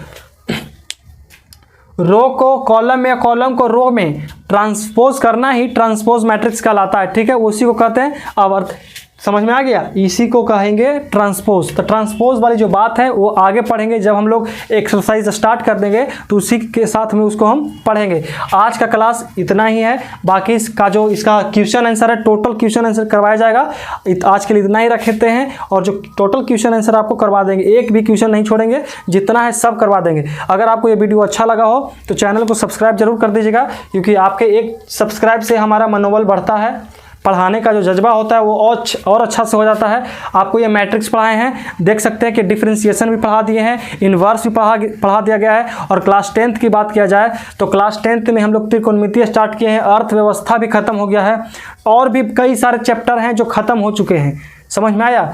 रो को कॉलम में, कॉलम को रो में ट्रांसपोज करना ही ट्रांसपोज मैट्रिक्स कहलाता है। ठीक है, उसी को कहते हैं आवर्त। समझ में आ गया, इसी को कहेंगे ट्रांसपोज। तो ट्रांसपोज वाली जो बात है वो आगे पढ़ेंगे, जब हम लोग एक्सरसाइज स्टार्ट कर देंगे तो उसी के साथ में उसको हम पढ़ेंगे। आज का क्लास इतना ही है, बाकी इसका जो इसका क्वेश्चन आंसर है, टोटल क्वेश्चन आंसर करवाया जाएगा। आज के लिए इतना ही रखते हैं, और जो टोटल क्वेश्चन आंसर आपको करवा देंगे, एक भी क्वेश्चन नहीं छोड़ेंगे, जितना है सब करवा देंगे। अगर आपको ये वीडियो अच्छा लगा हो तो चैनल को सब्सक्राइब जरूर कर दीजिएगा, क्योंकि आपके एक सब्सक्राइब से हमारा मनोबल बढ़ता है, पढ़ाने का जो जज्बा होता है वो और अच्छा से हो जाता है। आपको ये मैट्रिक्स पढ़ाए हैं, देख सकते हैं कि डिफरेंशिएशन भी पढ़ा दिए हैं, इन्वर्स भी पढ़ा दिया गया है। और क्लास 10th की बात किया जाए तो क्लास 10th में हम लोग त्रिकोणमिति स्टार्ट किए हैं, अर्थव्यवस्था भी खत्म हो गया है, और भी कई सारे चैप्टर हैं जो खत्म हो चुके हैं। समझ में आया।